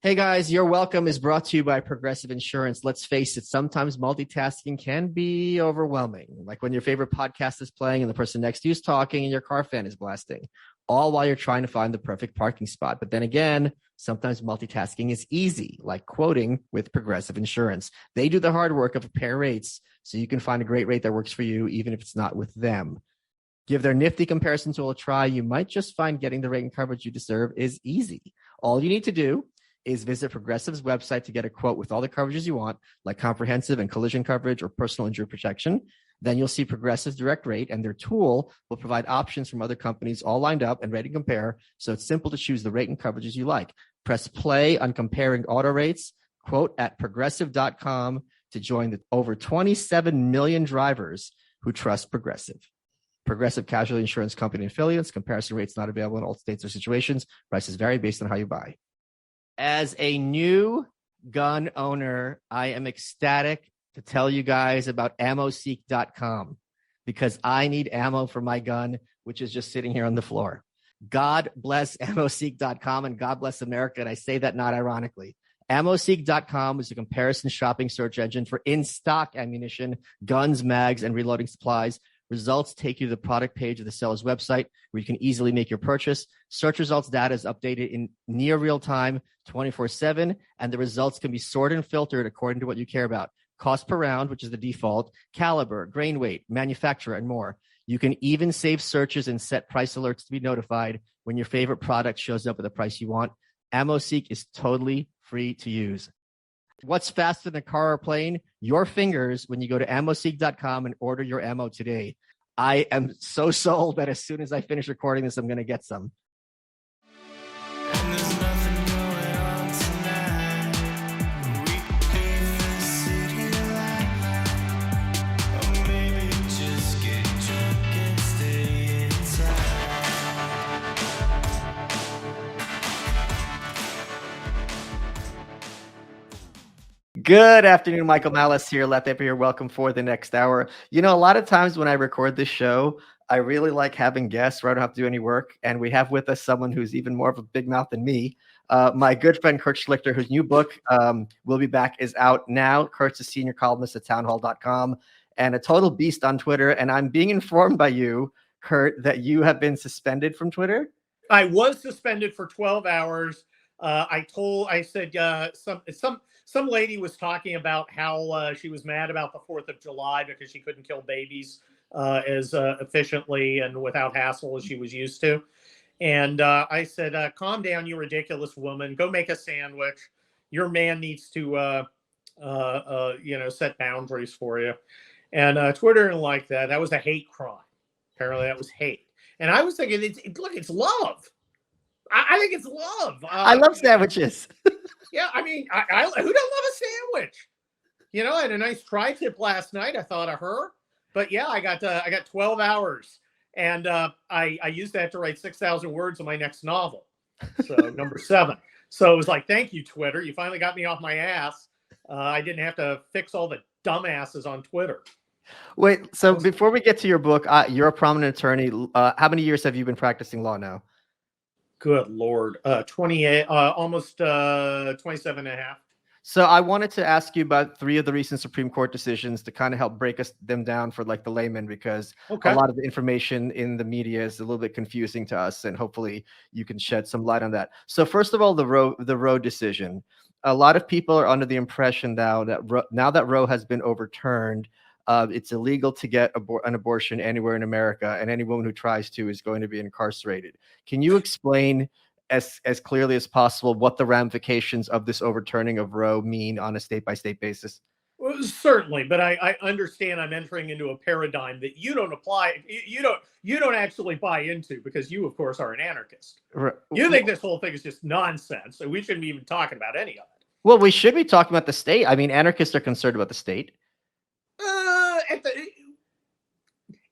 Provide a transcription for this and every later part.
Hey guys, Your Welcome is brought to you by Progressive Insurance. Let's face it, sometimes multitasking can be overwhelming. Like when your favorite podcast is playing and the person next to you is talking and your car fan is blasting, all while you're trying to find the perfect parking spot. But then again, sometimes multitasking is easy, like quoting with Progressive Insurance. They do the hard work of compare rates so you can find a great rate that works for you, even if it's not with them. Give their nifty comparison tool a try. You might just find getting the rate and coverage you deserve is easy. All you need to do is visit Progressive's website to get a quote with all the coverages you want, like comprehensive and collision coverage or personal injury protection. Then you'll see Progressive's direct rate, and their tool will provide options from other companies all lined up and ready to compare, so it's simple to choose the rate and coverages you like. Press play on comparing auto rates, quote at progressive.com to join the over 27 million drivers who trust Progressive. Progressive Casualty Insurance Company and affiliates. Comparison rates not available in all states or situations. Prices vary based on how you buy. As a new gun owner, I am ecstatic to tell you guys about Ammoseek.com because I need ammo for my gun, which is just sitting here on the floor. God bless Ammoseek.com and God bless America, and I say that not ironically. Ammoseek.com is a comparison shopping search engine for in-stock ammunition, guns, mags, and reloading supplies. Results take you to the product page of the seller's website where you can easily make your purchase. Search results data is updated in near real time, 24/7, and the results can be sorted and filtered according to what you care about. Cost per round, which is the default, caliber, grain weight, manufacturer, and more. You can even save searches and set price alerts to be notified when your favorite product shows up at the price you want. Ammoseek is totally free to use. What's faster than a car or plane? Your fingers when you go to Ammoseek.com and order your ammo today. I am so sold that as soon as I finish recording this, I'm going to get some. Good afternoon, Michael Malice here. Let that be your welcome for the next hour. You know, a lot of times when I record this show, I really like having guests where I don't have to do any work. And we have with us someone who's even more of a big mouth than me. My good friend, Kurt Schlichter, whose new book, Will Be Back, is out now. Kurt's a senior columnist at townhall.com and a total beast on Twitter. And I'm being informed by you, Kurt, that you have been suspended from Twitter. I was suspended for 12 hours. I said some lady was talking about how she was mad about the 4th of July because she couldn't kill babies as efficiently and without hassle as she was used to. And I said, calm down, you ridiculous woman. Go make a sandwich. Your man needs to, set boundaries for you. And Twitter didn't like that. That was a hate crime. Apparently that was hate. And I was thinking, it's love. I think it's love. I love sandwiches. Yeah, I mean, I who don't love a sandwich? You know, I had a nice tri-tip last night. I thought of her, but yeah, I got 12 hours, and I used that to write 6,000 words on my next novel, so number 7. So it was like, thank you, Twitter. You finally got me off my ass. I didn't have to fix all the dumbasses on Twitter. Wait, so before we get to your book, you're a prominent attorney. How many years have you been practicing law now? Good Lord. 28, almost 27 and a half. So I wanted to ask you about 3 of the recent Supreme Court decisions to kind of help break them down for like the layman, because a lot of the information in the media is a little bit confusing to us, and hopefully you can shed some light on that. So first of all, the Roe decision. A lot of people are under the impression now that Roe has been overturned, it's illegal to get an abortion anywhere in America, and any woman who tries to is going to be incarcerated. Can you explain as clearly as possible what the ramifications of this overturning of Roe mean on a state-by-state basis? Well, certainly, but I understand I'm entering into a paradigm that you don't apply. You don't actually buy into, because you, of course, are an anarchist. Right. You think this whole thing is just nonsense, so we shouldn't be even talking about any of it. Well, we should be talking about the state. I mean, anarchists are concerned about the state.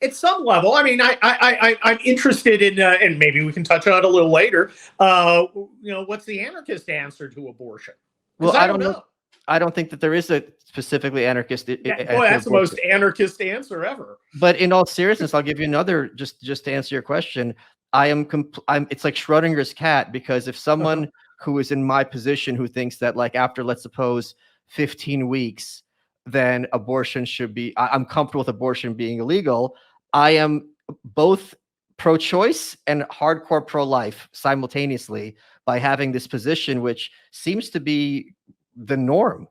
At some level, I mean, I'm interested in, and maybe we can touch on it a little later. What's the anarchist answer to abortion? Well, I don't know. I don't think that there is a specifically anarchist. That's the most anarchist answer ever. But in all seriousness, I'll give you another, just to answer your question. It's like Schrodinger's cat, because if someone who is in my position, who thinks that like after, let's suppose, 15 weeks, then abortion should be, I'm comfortable with abortion being illegal. I am both pro-choice and hardcore pro-life simultaneously by having this position, which seems to be the norm.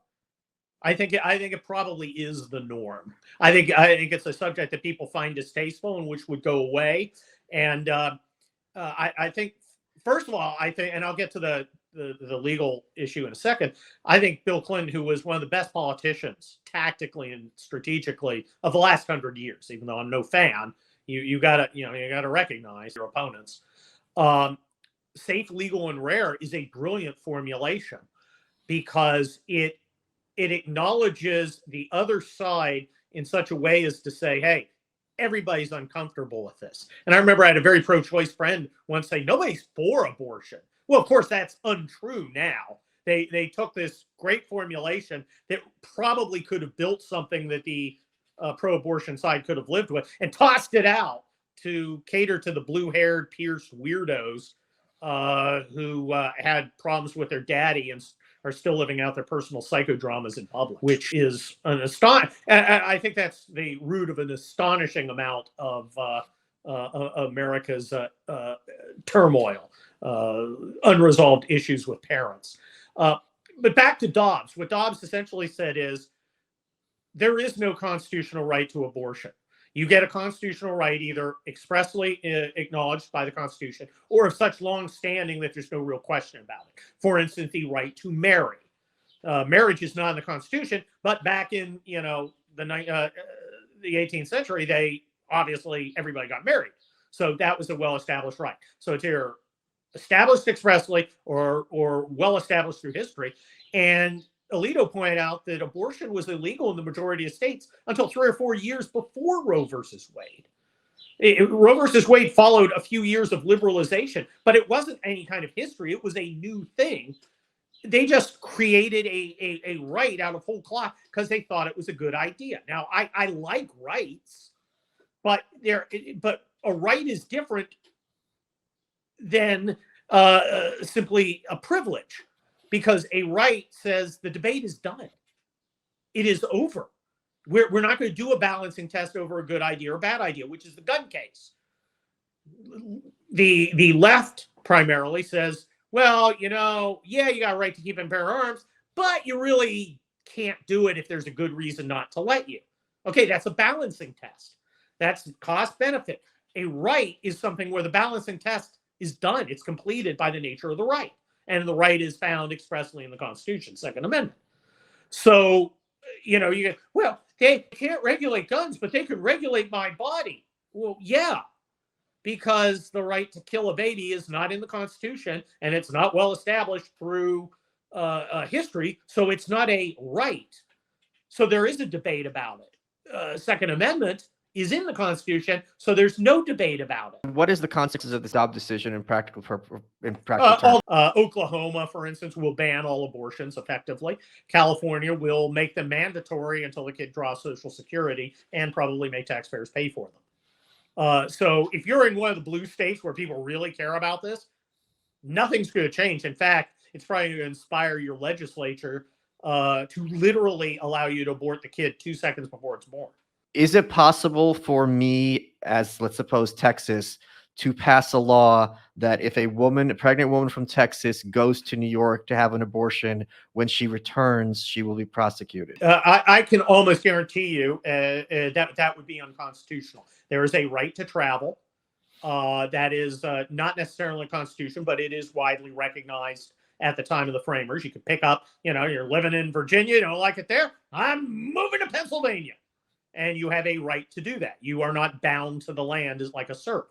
I think it probably is the norm. I think it's a subject that people find distasteful and which would go away. And I think, first of all, I think, and I'll get to the legal issue in a second. I think Bill Clinton, who was one of the best politicians tactically and strategically of the last 100 years, even though I'm no fan, you gotta recognize your opponents. Safe, legal, and rare is a brilliant formulation because it acknowledges the other side in such a way as to say, hey, everybody's uncomfortable with this. And I remember I had a very pro-choice friend once say, nobody's for abortion. Well, of course, that's untrue now. They took this great formulation that probably could have built something that the pro-abortion side could have lived with and tossed it out to cater to the blue-haired, pierced weirdos who had problems with their daddy and are still living out their personal psychodramas in public, which is an I think that's the root of an astonishing amount of America's turmoil, unresolved issues with parents. But back to Dobbs. What Dobbs essentially said is there is no constitutional right to abortion. You get a constitutional right either expressly acknowledged by the Constitution or of such long standing that there's no real question about it. For instance, the right to marry. Marriage is not in the Constitution, but back in the 18th century, they obviously everybody got married, so that was a well-established right. So it's either established expressly or well established through history. And Alito pointed out that abortion was illegal in the majority of states until 3 or 4 years before Roe versus Wade. Roe versus Wade followed a few years of liberalization, but it wasn't any kind of history. It was a new thing. They just created a right out of whole cloth because they thought it was a good idea. Now, I like rights, but a right is different than simply a privilege. Because a right says the debate is done. It is over. We're not going to do a balancing test over a good idea or a bad idea, which is the gun case. The left primarily says, well, you got a right to keep and bear arms, but you really can't do it if there's a good reason not to let you. Okay, that's a balancing test. That's cost benefit. A right is something where the balancing test is done. It's completed by the nature of the right. And the right is found expressly in the Constitution, Second Amendment. So, you get, well, they can't regulate guns, but they can regulate my body. Well, yeah, because the right to kill a baby is not in the Constitution, and it's not well established through history, so it's not a right. So there is a debate about it. Second Amendment is in the Constitution, so there's no debate about it. What is the consequences of this Dobbs decision in practical terms? Oklahoma, for instance, will ban all abortions effectively. California will make them mandatory until the kid draws Social Security and probably make taxpayers pay for them. So if you're in one of the blue states where people really care about this, nothing's going to change. In fact, it's probably going to inspire your legislature to literally allow you to abort the kid 2 seconds before it's born. Is it possible for me, as let's suppose Texas, to pass a law that if a pregnant woman from Texas goes to New York to have an abortion, when she returns, she will be prosecuted? I can almost guarantee you that would be unconstitutional. There is a right to travel that is not necessarily a constitution, but it is widely recognized at the time of the framers. You could pick up, you're living in Virginia, you don't like it there, I'm moving to Pennsylvania. And you have a right to do that. You are not bound to the land as like a serf.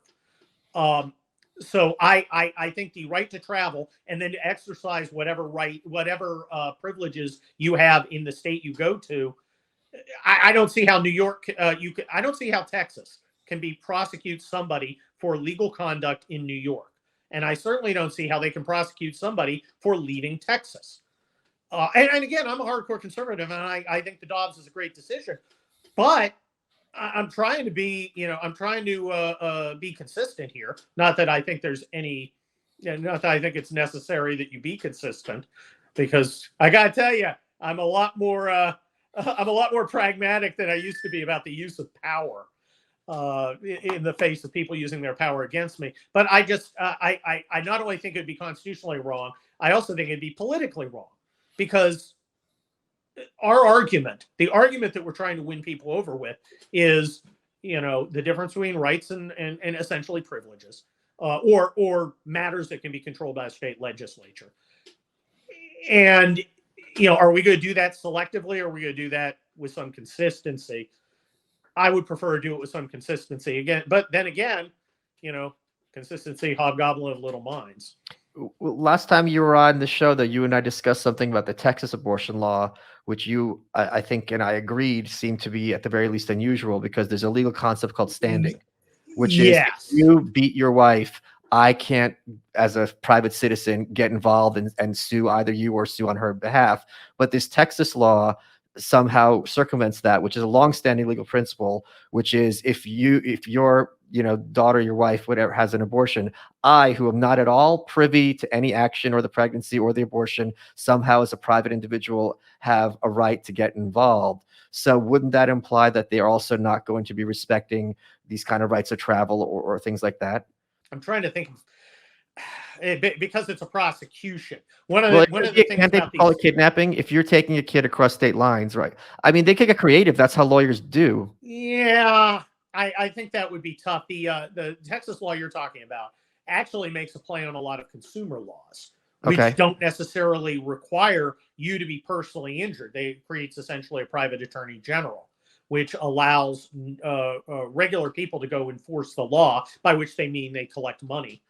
So I think the right to travel and then to exercise whatever privileges you have in the state you go to. I don't see how New York, I don't see how Texas can prosecute somebody for legal conduct in New York. And I certainly don't see how they can prosecute somebody for leaving Texas. And again, I'm a hardcore conservative, and I think the Dobbs is a great decision. But I'm trying to be, be consistent here. Not that I think there's any Yeah, not that I think it's necessary that you be consistent, because I got to tell you, I'm a lot more pragmatic than I used to be about the use of power in the face of people using their power against me. But I just, I not only think it'd be constitutionally wrong, I also think it'd be politically wrong, because our argument, the argument that we're trying to win people over with, is, the difference between rights and essentially privileges, or matters that can be controlled by a state legislature. And, are we going to do that selectively, or are we going to do that with some consistency? I would prefer to do it with some consistency again. But then again, consistency, hobgoblin of little minds. Last time you were on the show, though, you and I discussed something about the Texas abortion law, which you, I think, and I agreed, seemed to be at the very least unusual, because there's a legal concept called standing, which is, if you beat your wife, I can't, as a private citizen, get involved and sue either you or sue on her behalf. But this Texas law somehow circumvents that, which is a longstanding legal principle, which is, if your daughter, your wife, whatever, has an abortion, I, who am not at all privy to any action or the pregnancy or the abortion, somehow as a private individual have a right to get involved. So wouldn't that imply that they're also not going to be respecting these kind of rights of travel or things like that? I'm trying to think because it's a prosecution. One of the things can't they call it kidnapping if you're taking a kid across state lines, right? I mean, they could get creative. That's how lawyers do. Yeah, I think that would be tough. The Texas law you're talking about actually makes a play on a lot of consumer laws, which don't necessarily require you to be personally injured. They creates essentially a private attorney general, which allows regular people to go enforce the law, by which they mean they collect money,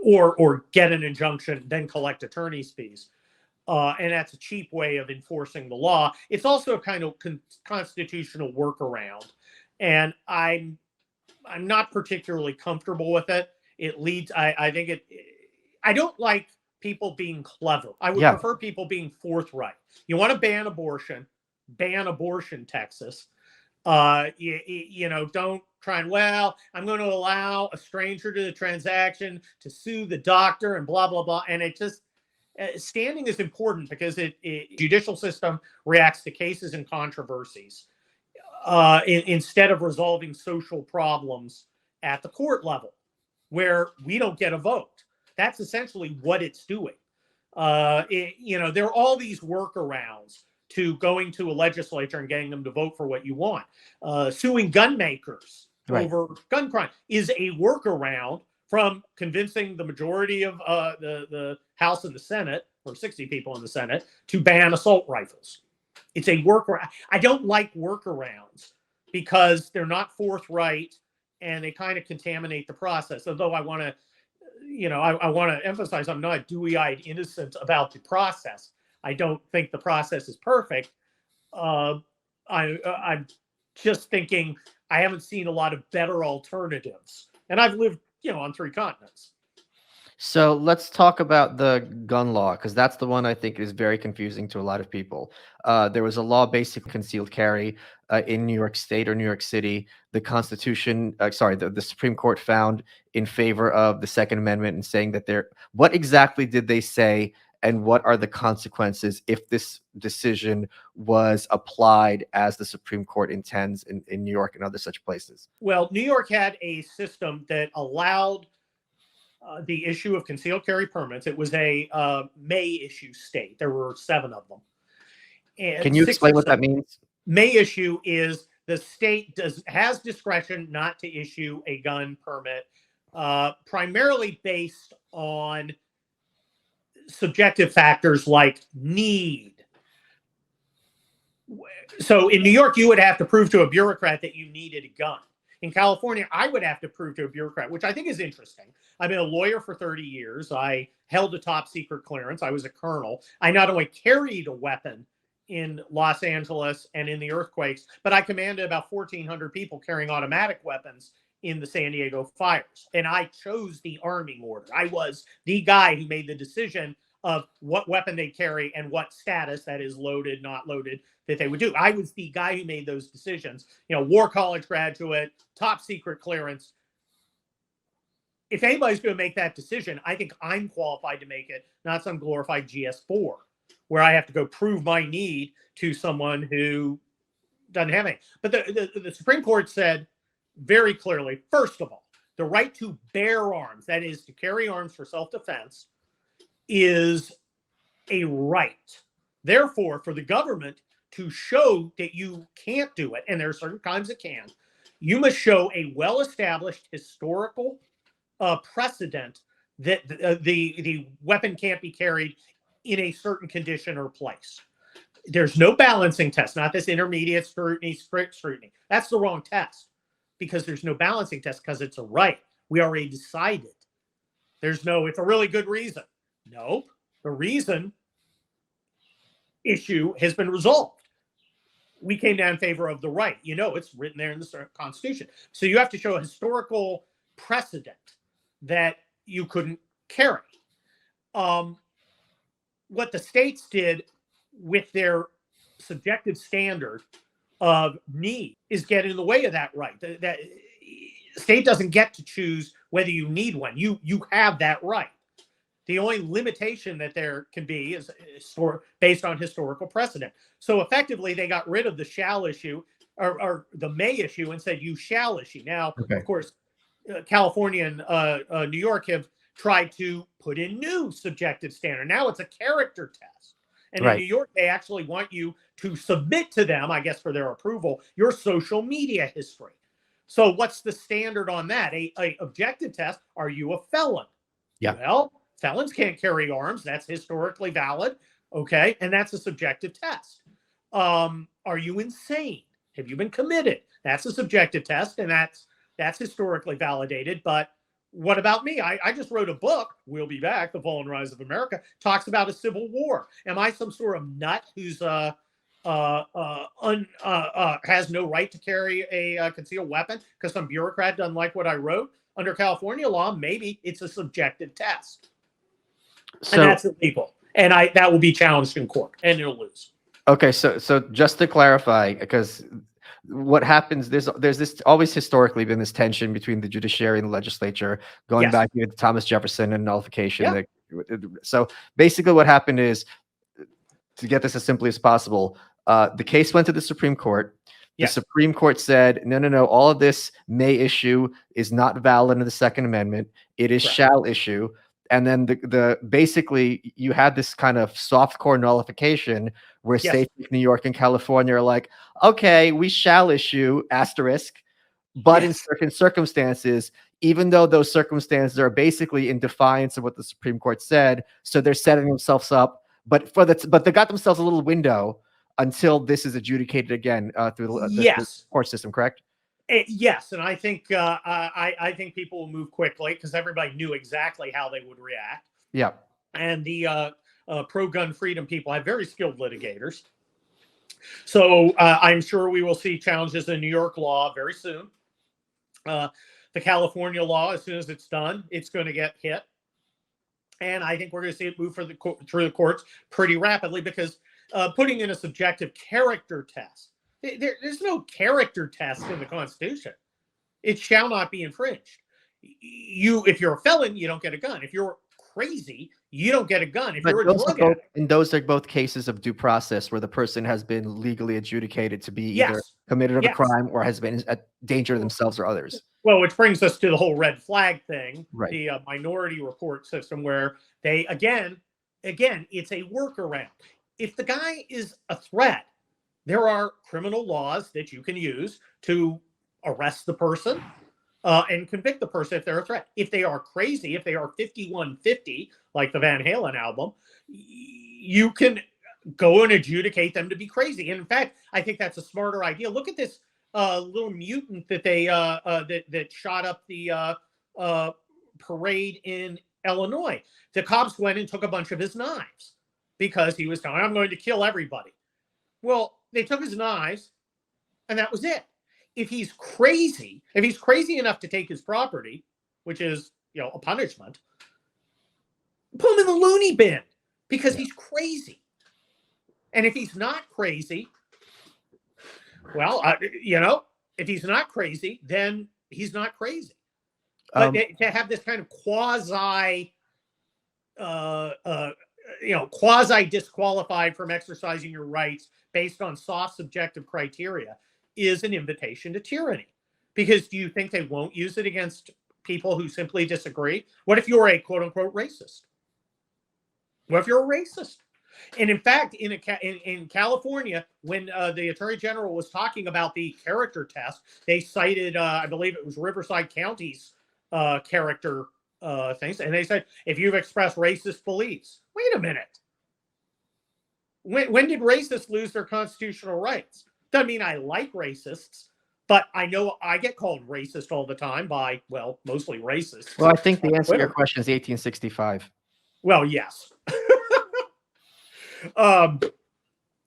or get an injunction, then collect attorney's fees. And that's a cheap way of enforcing the law. It's also a kind of constitutional workaround, and I'm not particularly comfortable with it. It leads, I think I don't like people being clever. I would prefer people being forthright. You want to ban abortion, Texas. Don't try and, I'm going to allow a stranger to the transaction to sue the doctor and blah, blah, blah. And it just, standing is important, because judicial system reacts to cases and controversies instead of resolving social problems at the court level, where we don't get a vote. That's essentially what it's doing. There are all these workarounds to going to a legislature and getting them to vote for what you want. Suing gun makers over gun crime is a workaround from convincing the majority of the House and the Senate, or 60 people in the Senate, to ban assault rifles. It's a workaround. I don't like workarounds because they're not forthright and they kind of contaminate the process. Although I want to, I want to emphasize, I'm not dewy-eyed innocent about the process. I don't think the process is perfect. I'm just thinking I haven't seen a lot of better alternatives. And I've lived, on 3 continents. So let's talk about the gun law, because that's the one I think is very confusing to a lot of people. There was a law, basically concealed carry, in New York State or New York City. The Constitution, the Supreme Court found in favor of the Second Amendment, and saying that what exactly did they say, and what are the consequences if this decision was applied as the Supreme Court intends in New York and other such places? Well, New York had a system that allowed the issue of concealed carry permits. It was a may issue state. There were 7 of them. And can you explain what that means? May issue is the state has discretion not to issue a gun permit, primarily based on subjective factors like need. So in New York, you would have to prove to a bureaucrat that you needed a gun. In California, I would have to prove to a bureaucrat, which I think is interesting. I've been a lawyer for 30 years. I held a top secret clearance. I was a colonel. I not only carried a weapon in Los Angeles and in the earthquakes, but I commanded about 1,400 people carrying automatic weapons in the San Diego fires. And I chose the arming order. I was the guy who made the decision of what weapon they carry and what status, that is loaded, not loaded, that they would do. I was the guy who made those decisions. War college graduate, top secret clearance. if anybody's going to make that decision, I think I'm qualified to make it, not some glorified GS4, where I have to go prove my need to someone who doesn't have any. But the Supreme Court said very clearly, first of all, the right to bear arms, that is to carry arms for self-defense, is a right. Therefore, for the government to show that you can't do it, and there are certain times it can, you must show a well-established historical precedent that the weapon can't be carried in a certain condition or place. There's no balancing test, not this intermediate scrutiny, strict scrutiny. That's the wrong test, because there's no balancing test, because it's a right. We already decided. There's no, it's a really good reason. No, the reason issue has been resolved. We came down in favor of the right. You know, it's written there in the Constitution. So you have to show a historical precedent that you couldn't carry. What the states did with their subjective standard of need is get in the way of that right. That state doesn't get to choose whether you need one. You have that right. The only limitation that there can be is based on historical precedent. So effectively, they got rid of the shall issue or the may issue and said you shall issue. Now, of course, California and New York have tried to put in new subjective standard. Now it's a character test. And in New York, they actually want you to submit to them, I guess, for their approval, your social media history. So what's the standard on that? A objective test, are you a felon? Yeah. Well, felons can't carry arms. That's historically valid. Okay. And that's a subjective test. Are you insane? Have you been committed? That's a subjective test, and that's historically validated. But what about me? I just wrote a book, We'll Be Back, The Fall and Rise of America, talks about a civil war. Am I some sort of nut who's has no right to carry a concealed weapon because some bureaucrat doesn't like what I wrote? Under California law, maybe it's a subjective test. So, and that's illegal. And that will be challenged in court, and it'll lose. Okay, so just to clarify, because what happens, there's this always historically been this tension between the judiciary and the legislature, going back to Thomas Jefferson and nullification. So basically what happened is, to get this as simply as possible, the case went to the Supreme Court. The Supreme Court said, no, all of this may issue is not valid under the Second Amendment. It is shall issue. And then the basically you had this kind of softcore nullification where states like New York and California are like, okay, we shall issue asterisk, but in certain circumstances, even though those circumstances are basically in defiance of what the Supreme Court said, so they're setting themselves up, but they got themselves a little window until this is adjudicated again through the court system, correct? Yes, and I think I think people will move quickly because everybody knew exactly how they would react. Yeah, and the pro-gun freedom people have very skilled litigators, so I'm sure we will see challenges in New York law very soon. The California law, as soon as it's done, it's going to get hit, and I think we're going to see it move through the courts pretty rapidly because putting in a subjective character test. There's no character test in the Constitution. It shall not be infringed. If you're a felon, you don't get a gun. If you're crazy, you don't get a gun. If you're a drug addict. And those are both cases of due process where the person has been legally adjudicated to be either committed a crime or has been a danger to themselves or others. Well, which brings us to the whole red flag thing, the minority report system, where they, again, it's a workaround. If the guy is a threat, there are criminal laws that you can use to arrest the person and convict the person if they're a threat. If they are crazy, if they are 5150, like the Van Halen album, you can go and adjudicate them to be crazy. And in fact, I think that's a smarter idea. Look at this little mutant that they that shot up the parade in Illinois. The cops went and took a bunch of his knives because he was telling, I'm going to kill everybody. Well, they took his knives, and that was it. If he's crazy enough to take his property, which is, a punishment, put him in the loony bin because he's crazy. And if he's not crazy, well, if he's not crazy, then he's not crazy. But to have this kind of quasi quasi disqualified from exercising your rights based on soft subjective criteria is an invitation to tyranny. Because do you think they won't use it against people who simply disagree? What if you're a quote unquote racist? What if you're a racist? And in fact, in California, when the Attorney General was talking about the character test, they cited, I believe it was Riverside County's character things. And they said, if you've expressed racist beliefs, wait a minute. When did racists lose their constitutional rights? Doesn't mean I like racists, but I know I get called racist all the time by, well, mostly racists. Well, I think the answer to your question is 1865. Well, yes.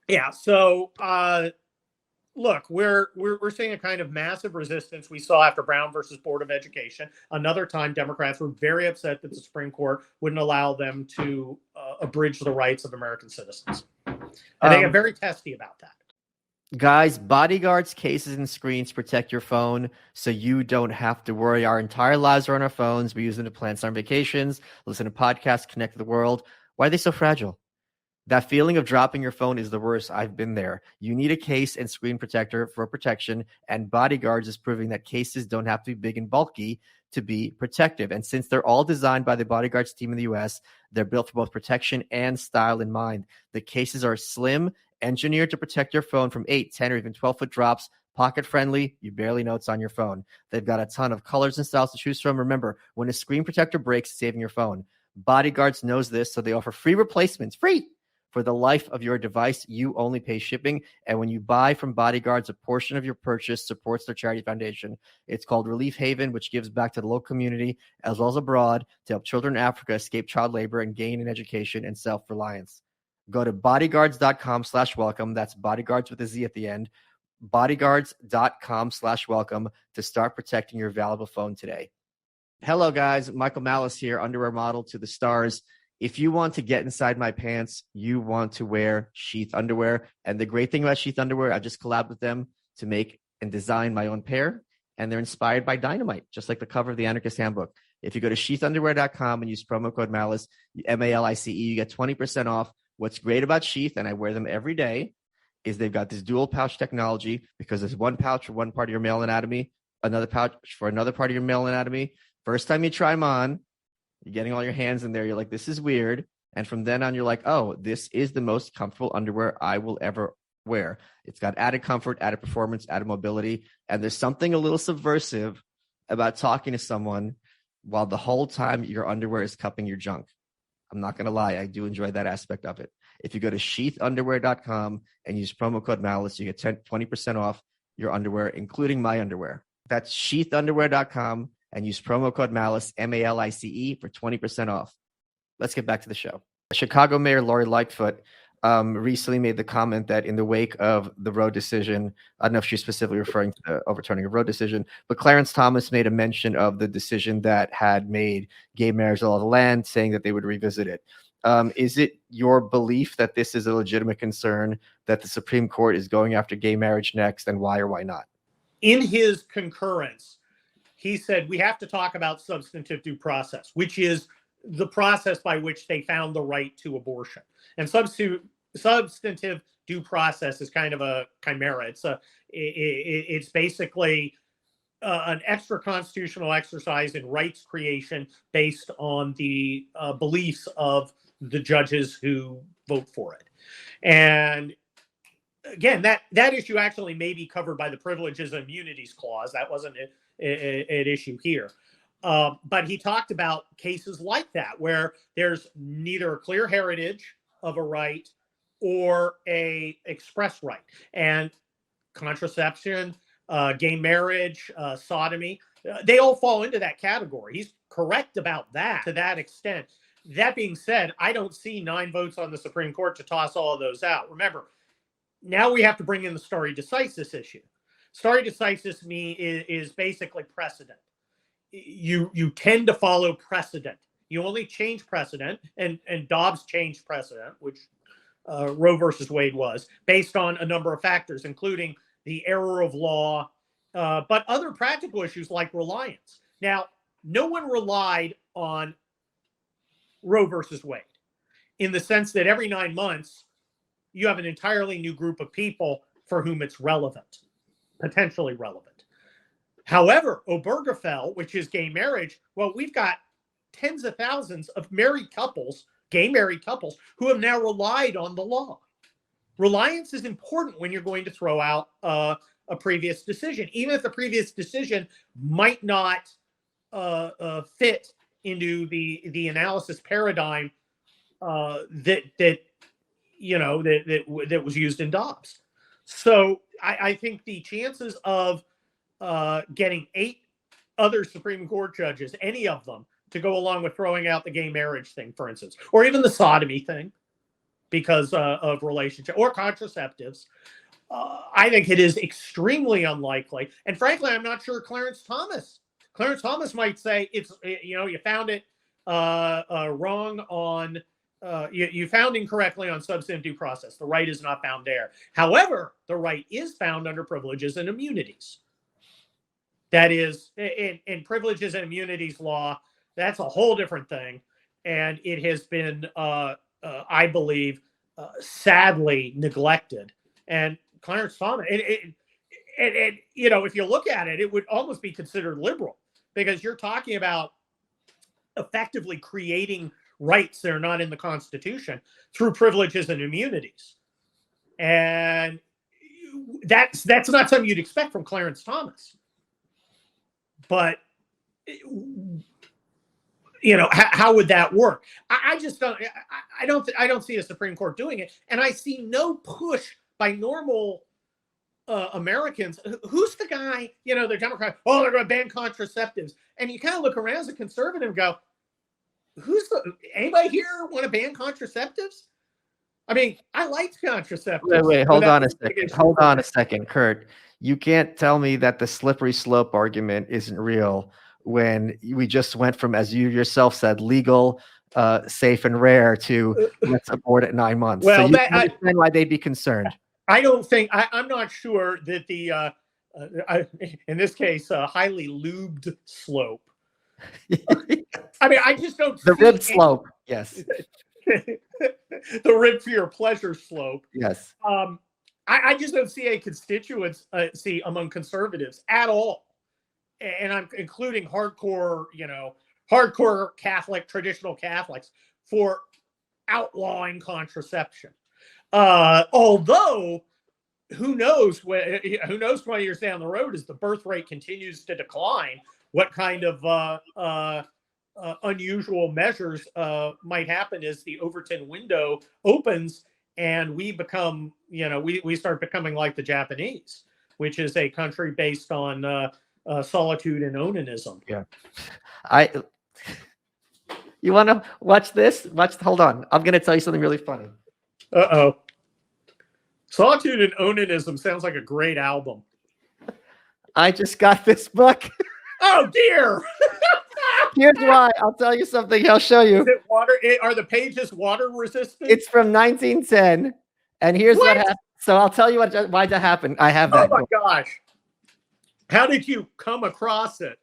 Yeah. So, look, we're seeing a kind of massive resistance we saw after Brown versus Board of Education. Another time, Democrats were very upset that the Supreme Court wouldn't allow them to abridge the rights of American citizens. And they get very testy about that. Guys, Bodyguardz cases and screens protect your phone so you don't have to worry. Our entire lives are on our phones. We use them to plan summer vacations, listen to podcasts, connect to the world. Why are they so fragile? That feeling of dropping your phone is the worst. I've been there. You need a case and screen protector for protection, and Bodyguardz is proving that cases don't have to be big and bulky to be protective. And since they're all designed by the Bodyguardz team in the US, they're built for both protection and style in mind. The cases are slim, engineered to protect your phone from 8, 10, or even 12-foot drops, pocket-friendly. You barely know it's on your phone. They've got a ton of colors and styles to choose from. Remember, when a screen protector breaks, it's saving your phone. Bodyguardz knows this, so they offer free replacements. Free! For the life of your device. You only pay shipping. And when you buy from Bodyguardz, a portion of your purchase supports their charity foundation. It's called Relief Haven, which gives back to the local community as well as abroad to help children in Africa escape child labor and gain an education and self-reliance. Go to bodyguardz.com/welcome. That's Bodyguardz with a Z at the end. Bodyguardz.com/welcome to start protecting your valuable phone today. Hello, guys. Michael Malice here, underwear model to the stars. If you want to get inside my pants, you want to wear Sheath underwear. And the great thing about Sheath underwear, I just collabed with them to make and design my own pair. And they're inspired by dynamite, just like the cover of the Anarchist Handbook. If you go to sheathunderwear.com and use promo code Malice, Malice, you get 20% off. What's great about Sheath, and I wear them every day, is they've got this dual pouch technology because there's one pouch for one part of your male anatomy, another pouch for another part of your male anatomy. First time you try them on, you're getting all your hands in there. You're like, this is weird. And from then on, you're like, oh, this is the most comfortable underwear I will ever wear. It's got added comfort, added performance, added mobility. And there's something a little subversive about talking to someone while the whole time your underwear is cupping your junk. I'm not going to lie. I do enjoy that aspect of it. If you go to sheathunderwear.com and use promo code Malice, you get 20% off your underwear, including my underwear. That's sheathunderwear.com. And use promo code Malice, Malice, for 20% off. Let's get back to the show. Chicago Mayor Lori Lightfoot recently made the comment that in the wake of the Roe decision, I don't know if she's specifically referring to the overturning of Roe decision, but Clarence Thomas made a mention of the decision that had made gay marriage the law of the land, saying that they would revisit it. Is it your belief that this is a legitimate concern, that the Supreme Court is going after gay marriage next, and why or why not? In his concurrence, he said, we have to talk about substantive due process, which is the process by which they found the right to abortion. And substantive due process is kind of a chimera. It's basically an extra constitutional exercise in rights creation based on the beliefs of the judges who vote for it. And again, that issue actually may be covered by the Privileges and Immunities Clause. That wasn't an issue here. But he talked about cases like that, where there's neither a clear heritage of a right or a express right. And contraception, gay marriage, sodomy, they all fall into that category. He's correct about that to that extent. That being said, I don't see 9 votes on the Supreme Court to toss all of those out. Remember, now we have to bring in the stare decisis issue. Stare decisis is basically precedent. You tend to follow precedent. You only change precedent, and Dobbs changed precedent, which Roe versus Wade was, based on a number of factors, including the error of law, but other practical issues like reliance. Now, no one relied on Roe versus Wade, in the sense that every 9 months, you have an entirely new group of people for whom it's relevant, potentially relevant. However, Obergefell, which is gay marriage, well, we've got tens of thousands of married couples, gay married couples, who have now relied on the law. Reliance is important when you're going to throw out a previous decision, even if the previous decision might not fit into the analysis paradigm that was used in Dobbs. So I think the chances of getting 8 other Supreme Court judges, any of them, to go along with throwing out the gay marriage thing, for instance, or even the sodomy thing because of relationship or contraceptives, I think it is extremely unlikely. And frankly, I'm not sure Clarence Thomas might say it's, you found it wrong on, you found incorrectly on substantive due process. The right is not found there. However, the right is found under privileges and immunities. That is, in privileges and immunities law, that's a whole different thing. And it has been, I believe, sadly neglected. And Clarence Thomas, and if you look at it, it would almost be considered liberal, because you're talking about effectively creating rights that are not in the Constitution through privileges and immunities. And that's not something you'd expect from Clarence Thomas. But how would that work? I just don't. I don't see the Supreme Court doing it, and I see no push by normal Americans. Who's the guy? The Democrat. Oh, they're going to ban contraceptives, and you kind of look around as a conservative and go, anybody here want to ban contraceptives? I mean, I liked contraceptives. Wait, hold on a second. Hold on a second, Kurt. You can't tell me that the slippery slope argument isn't real when we just went from, as you yourself said, legal, safe, and rare to let's abort at 9 months. Well, so you understand why they'd be concerned. I don't think I'm not sure that the in this case highly lubed slope. I mean, I just don't. The rib slope, yes. The rib for your pleasure slope, yes. I just don't see a constituency among conservatives at all, and I'm including hardcore Catholic, traditional Catholics, for outlawing contraception. Although, who knows 20 years down the road, as the birth rate continues to decline, what kind of unusual measures might happen as the Overton window opens and we become, we start becoming like the Japanese, which is a country based on solitude and onanism. Yeah. You want to watch this? Hold on. I'm going to tell you something really funny. Uh-oh. Solitude and Onanism sounds like a great album. I just got this book. Oh, dear. Here's why. I'll tell you something. I'll show you. Is it water? Are the pages water resistant? It's from 1910. And here's what happened. So I'll tell you why that happened. I have that. Oh, my gosh. How did you come across it?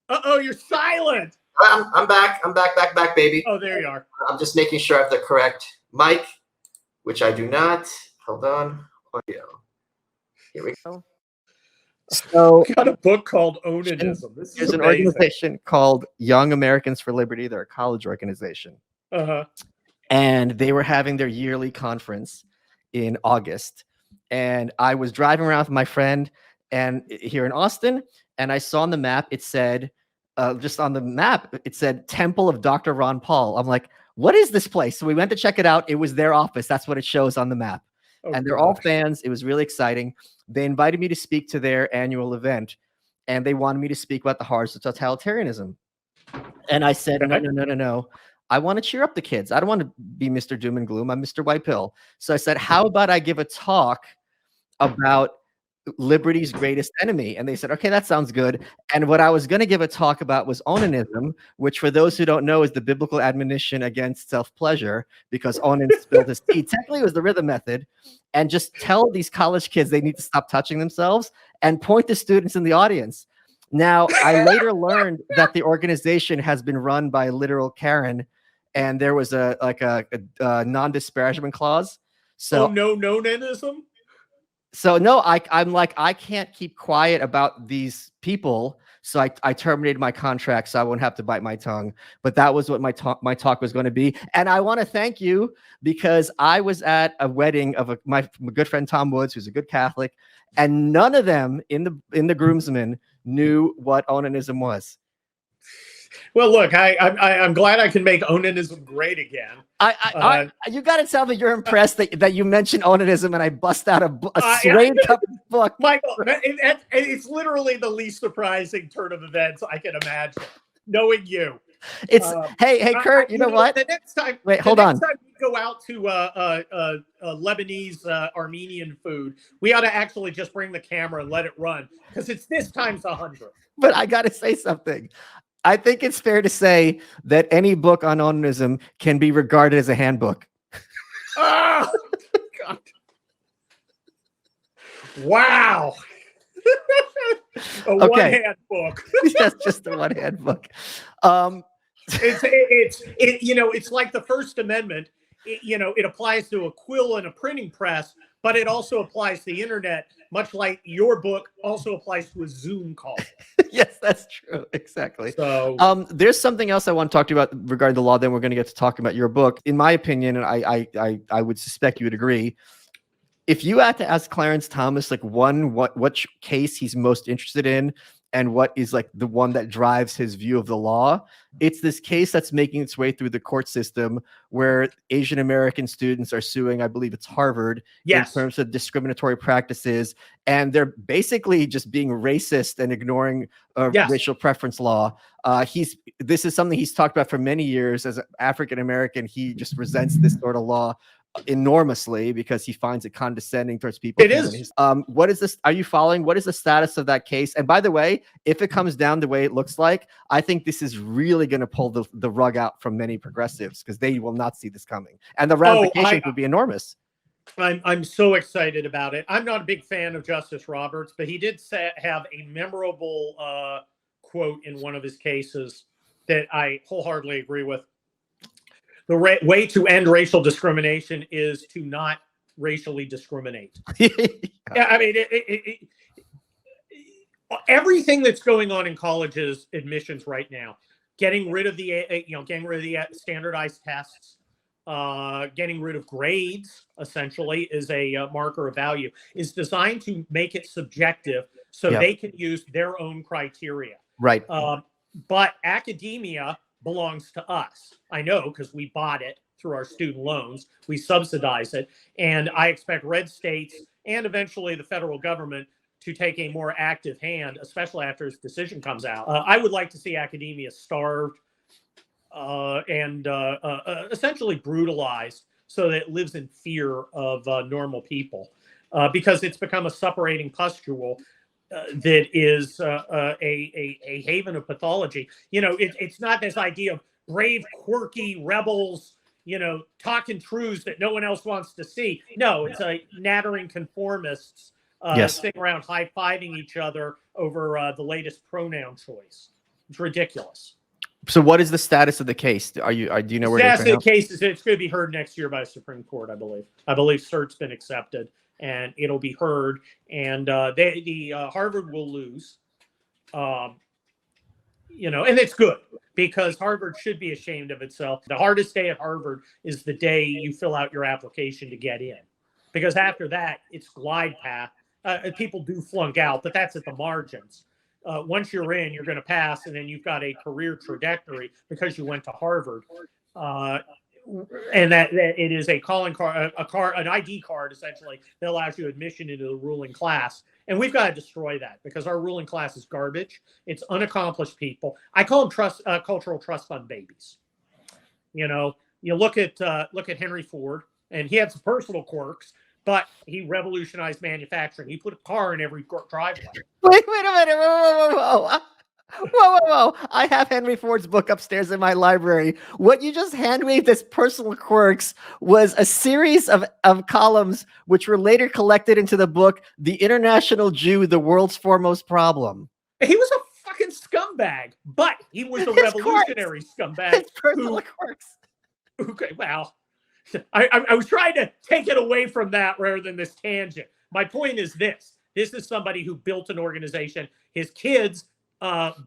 Uh-oh, you're silent. I'm back. I'm back, baby. Oh, there you are. I'm just making sure I have the correct mic, which I do not. Hold on. Audio. Here we go. So got a book called Onanism. There's an organization called Young Americans for Liberty. They're a college organization. Uh-huh. And they were having their yearly conference in August. And I was driving around with my friend and here in Austin, and I saw on the map, it said, just on the map, it said Temple of Dr. Ron Paul. I'm like, what is this place? So we went to check it out. It was their office. That's what it shows on the map. Oh, and they're all fans. It was really exciting. They invited me to speak to their annual event, and they wanted me to speak about the horrors of totalitarianism. And I said, no. I want to cheer up the kids. I don't want to be Mr. Doom and Gloom. I'm Mr. White Pill. So I said, how about I give a talk about liberty's greatest enemy. And they said, okay, that sounds good. And what I was going to give a talk about was onanism, which for those who don't know is the biblical admonition against self-pleasure, because Onan spilled his tea. Technically, it was the rhythm method. And just tell these college kids they need to stop touching themselves and point to students in the audience. Now, I later learned that the organization has been run by a literal Karen, and there was a non-disparagement clause. So no nonism. So no, I'm like, I can't keep quiet about these people. So I terminated my contract so I won't have to bite my tongue. But that was what my talk was going to be. And I want to thank you because I was at a wedding of my good friend Tom Woods, who's a good Catholic, and none of them in the groomsmen knew what onanism was. Well, look, I'm glad I can make onanism great again. You got to tell me you're impressed that you mentioned onanism and I bust out a straight up book. Michael, it's literally the least surprising turn of events I can imagine, knowing you. It's hey, Kurt, you know what? The next time, hold on. Next time we go out to Lebanese Armenian food, we ought to actually just bring the camera and let it run because it's this times 100. But I got to say something. I think it's fair to say that any book on onanism can be regarded as a handbook. Oh, God. Wow. One-hand book. That's just a one-hand book. It's like the First Amendment. It applies to a quill and a printing press, but it also applies to the internet, much like your book also applies to a Zoom call. Yes, that's true. Exactly. So there's something else I want to talk to you about regarding the law. Then we're going to get to talking about your book. In my opinion, and I would suspect you would agree, if you had to ask Clarence Thomas, like what case he's most interested in and what is like the one that drives his view of the law, it's this case that's making its way through the court system where Asian American students are suing, I believe it's Harvard, yes, in terms of discriminatory practices. And they're basically just being racist and ignoring racial preference law. This is something he's talked about for many years. As an African American, he just resents this sort of law enormously because he finds it condescending towards people. It is. What is this? Are you following? What is the status of that case? And by the way, if it comes down the way it looks like, I think this is really going to pull the rug out from many progressives because they will not see this coming. And the ramifications would be enormous. I'm so excited about it. I'm not a big fan of Justice Roberts, but he did have a memorable quote in one of his cases that I wholeheartedly agree with. The way to end racial discrimination is to not racially discriminate. Yeah, I mean, everything that's going on in colleges admissions right now, getting rid of the standardized tests, getting rid of grades, essentially, is a marker of value, is designed to make it subjective so they can use their own criteria. Right. But academia belongs to us. I know because we bought it through our student loans. We subsidize it. And I expect red states and eventually the federal government to take a more active hand, especially after his decision comes out. I would like to see academia starved and essentially brutalized so that it lives in fear of normal people because it's become a separating pustule that is a haven of pathology. It's not this idea of brave, quirky rebels, talking truths that no one else wants to see. No, it's a nattering conformists sitting around high-fiving each other over the latest pronoun choice. It's ridiculous. So what is the status of the case? Do you know where the status of the case is it's going to be heard next year by the Supreme Court, I believe. I believe cert's been accepted. And it'll be heard, and Harvard will lose, and it's good because Harvard should be ashamed of itself. The hardest day at Harvard is the day you fill out your application to get in, because after that it's glide path. People do flunk out, but that's at the margins. Once you're in, you're going to pass, and then you've got a career trajectory because you went to Harvard. And that it is a calling card, an ID card, essentially, that allows you admission into the ruling class. And we've got to destroy that because our ruling class is garbage. It's unaccomplished people. I call them cultural trust fund babies. You look at Henry Ford, and he had some personal quirks, but he revolutionized manufacturing. He put a car in every driveway. Wait a minute. Whoa. I have Henry Ford's book upstairs in my library. What you just hand waved as personal quirks was a series of columns which were later collected into the book, The International Jew, the World's Foremost Problem. He was a fucking scumbag, but he was a revolutionary scumbag. His personal quirks. Okay, well, I was trying to take it away from that rather than this tangent. My point is this. This is somebody who built an organization. His kids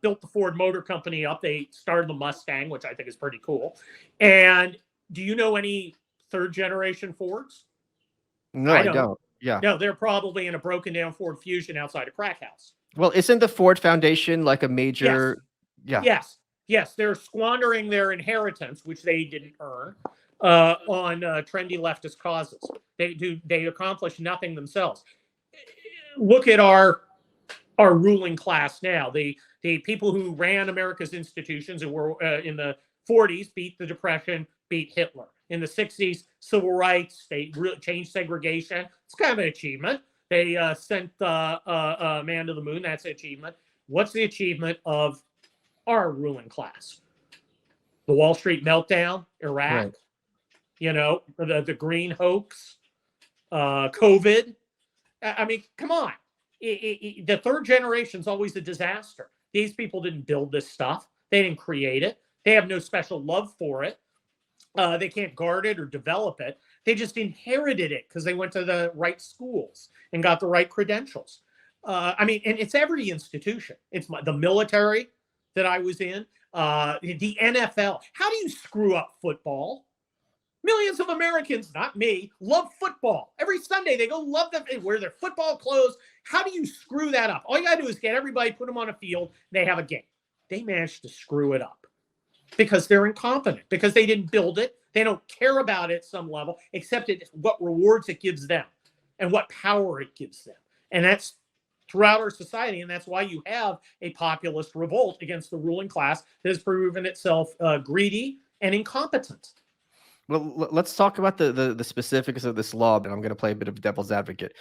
built the Ford Motor Company up. They started the Mustang, which I think is pretty cool. And do you know any third-generation Fords? No, I don't. Yeah. No, they're probably in a broken-down Ford Fusion outside a crack house. Well, isn't the Ford Foundation like a major... Yes. Yeah. Yes. They're squandering their inheritance, which they didn't earn, on trendy leftist causes. They accomplish nothing themselves. Look at our ruling class now. The people who ran America's institutions and were in the 40s beat the Depression, beat Hitler. In the 60s, civil rights, they changed segregation. It's kind of an achievement. They sent a man to the moon. That's an achievement. What's the achievement of our ruling class? The Wall Street meltdown, Iraq, right. The green hoax, COVID. I mean, come on. The third generation is always a disaster. These people didn't build this stuff. They didn't create it. They have no special love for it. They can't guard it or develop it. They just inherited it because they went to the right schools and got the right credentials. And it's every institution. It's the military that I was in, the NFL. How do you screw up football? Millions of Americans, not me, love football. Every Sunday they go love them and wear their football clothes. How do you screw that up? All you got to do is get everybody, put them on a field, and they have a game. They managed to screw it up because they're incompetent, because they didn't build it. They don't care about it at some level, except what rewards it gives them and what power it gives them. And that's throughout our society, and that's why you have a populist revolt against the ruling class that has proven itself greedy and incompetent. Well, let's talk about the specifics of this law, but I'm going to play a bit of devil's advocate.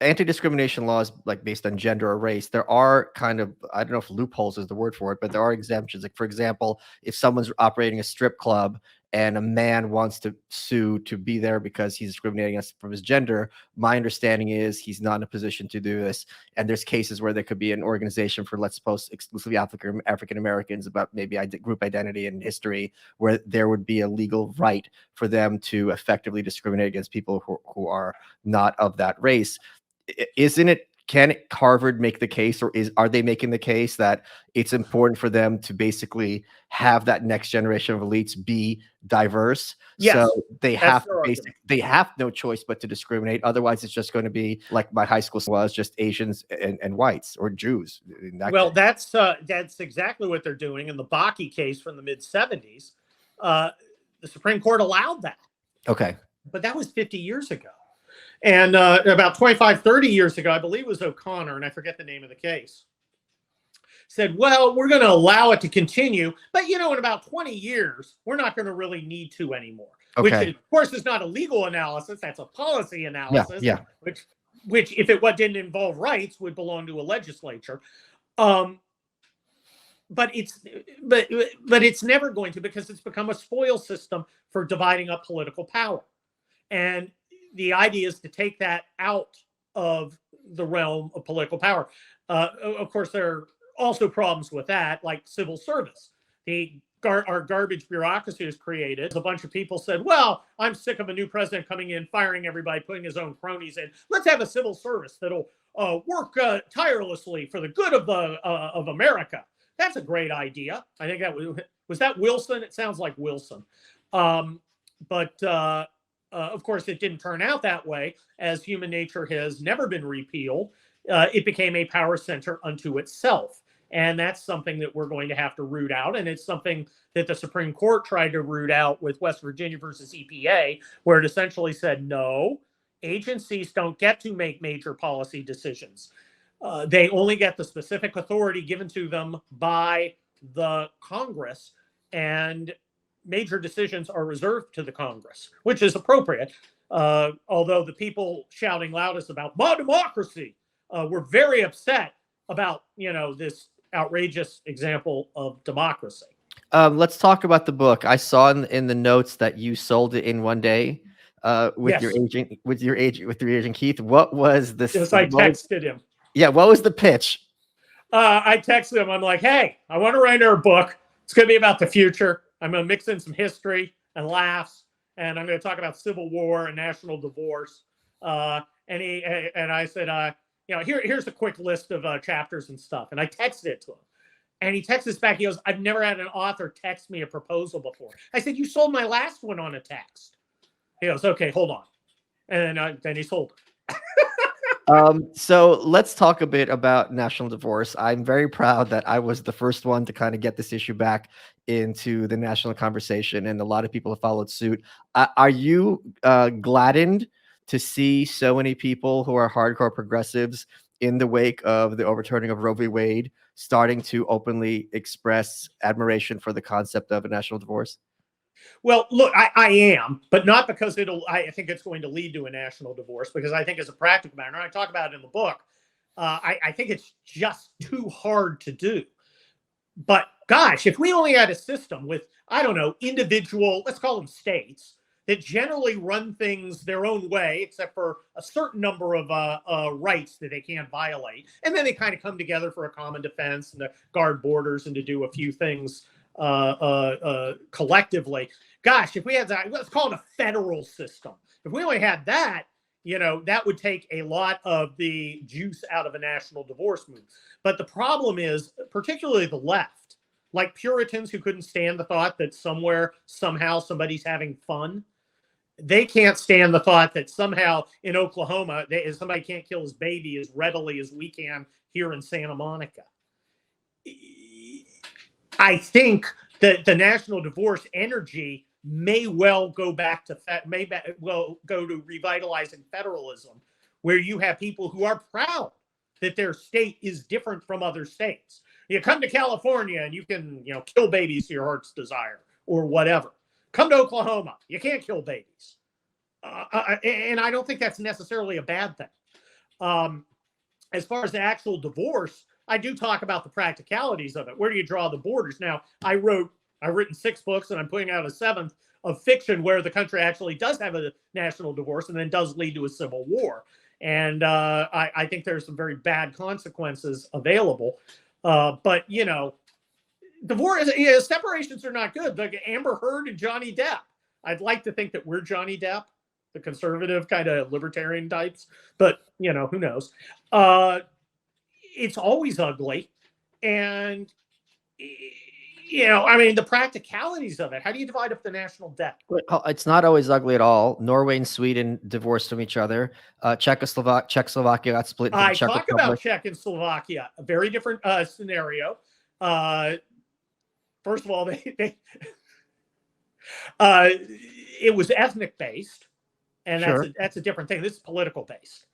Anti-discrimination laws, like based on gender or race, there are kind of, I don't know if loopholes is the word for it, but there are exemptions. Like, for example, if someone's operating a strip club and a man wants to sue to be there because he's discriminating us from his gender, my understanding is he's not in a position to do this. And there's cases where there could be an organization for, let's suppose, exclusively African Americans about maybe group identity and history, where there would be a legal right for them to effectively discriminate against people who are not of that race. Isn't it? Can Harvard make the case, or are they making the case that it's important for them to basically have that next generation of elites be diverse? Yes, so they have no choice but to discriminate. Otherwise, it's just going to be like my high school was, just Asians and whites or Jews. Well, case. That's exactly what they're doing. In the Bakke case from the mid-'70s, the Supreme Court allowed that. Okay, but that was 50 years ago. And about 25, 30 years ago, I believe it was O'Connor, and I forget the name of the case, said, well, we're going to allow it to continue. But, in about 20 years, we're not going to really need to anymore. Okay. Which, of course, is not a legal analysis. That's a policy analysis. Yeah. Which if it didn't involve rights, would belong to a legislature. But it's never going to, because it's become a spoil system for dividing up political power. And the idea is to take that out of the realm of political power. Of course, there are also problems with that, like civil service. Our garbage bureaucracy is created. A bunch of people said, well, I'm sick of a new president coming in, firing everybody, putting his own cronies in. Let's have a civil service that'll work tirelessly for the good of America. That's a great idea. I think that was that Wilson? It sounds like Wilson. Of course, it didn't turn out that way, as human nature has never been repealed. It became a power center unto itself. And that's something that we're going to have to root out. And it's something that the Supreme Court tried to root out with West Virginia versus EPA, where it essentially said, no, agencies don't get to make major policy decisions. They only get the specific authority given to them by the Congress, and major decisions are reserved to the Congress, which is appropriate. Although the people shouting loudest about more democracy were very upset about, this outrageous example of democracy. Let's talk about the book. I saw in the notes that you sold it in one day with your agent Keith. What was this? Yes, I texted him. Yeah, what was the pitch? I texted him. I'm like, hey, I want to write our book. It's going to be about the future. I'm going to mix in some history and laughs, and I'm going to talk about civil war and national divorce. And I said, here's a quick list of chapters and stuff. And I texted it to him. And he texts us back. He goes, I've never had an author text me a proposal before. I said, you sold my last one on a text. He goes, okay, hold on. And then he sold it. So let's talk a bit about national divorce. I'm very proud that I was the first one to kind of get this issue back into the national conversation, and a lot of people have followed suit. Are you gladdened to see so many people who are hardcore progressives in the wake of the overturning of Roe v. Wade starting to openly express admiration for the concept of a national divorce? Well, look, I am, but not because I think it's going to lead to a national divorce, because I think as a practical matter, and I talk about it in the book, I think it's just too hard to do. But gosh, if we only had a system with, I don't know, individual, let's call them states, that generally run things their own way, except for a certain number of rights that they can't violate. And then they kind of come together for a common defense and to guard borders and to do a few things collectively. Gosh, if we had that, let's call it a federal system. If we only had that, that would take a lot of the juice out of a national divorce movement. But the problem is, particularly the left, like Puritans who couldn't stand the thought that somehow somebody's having fun. They can't stand the thought that somehow in Oklahoma, somebody can't kill his baby as readily as we can here in Santa Monica. I think that the national divorce energy may well go back to go to revitalizing federalism, where you have people who are proud that their state is different from other states. You come to California and you can, kill babies to your heart's desire or whatever. Come to Oklahoma, you can't kill babies. And I don't think that's necessarily a bad thing. As far as the actual divorce, I do talk about the practicalities of it. Where do you draw the borders? Now, I've written 6 books, and I'm putting out a 7th of fiction where the country actually does have a national divorce and then does lead to a civil war. And I think there's some very bad consequences available. But, divorce, separations are not good. Like Amber Heard and Johnny Depp. I'd like to think that we're Johnny Depp, the conservative kind of libertarian types, but who knows? It's always ugly. And, the practicalities of it. How do you divide up the national debt? It's not always ugly at all. Norway and Sweden divorced from each other. Czechoslovakia got split. I talk about Czech and Slovakia, a very different scenario. First of all, it was ethnic based, and that's a different thing. This is political based.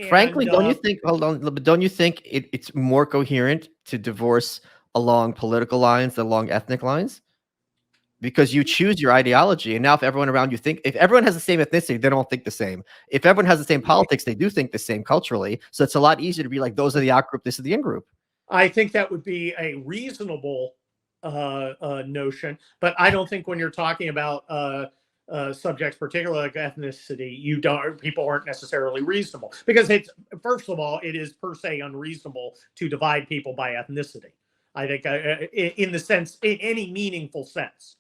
Frankly, don't you think? Hold on, but don't you think it's more coherent to divorce along political lines than along ethnic lines? Because you choose your ideology, and now if everyone around you if everyone has the same ethnicity, they don't think the same. If everyone has the same politics, they do think the same culturally. So it's a lot easier to be like, those are the out group, this is the in group. I think that would be a reasonable notion, but I don't think when you're talking about subjects, particularly like ethnicity, people aren't necessarily reasonable, because first of all, it is per se unreasonable to divide people by ethnicity. I think in the sense, in any meaningful sense.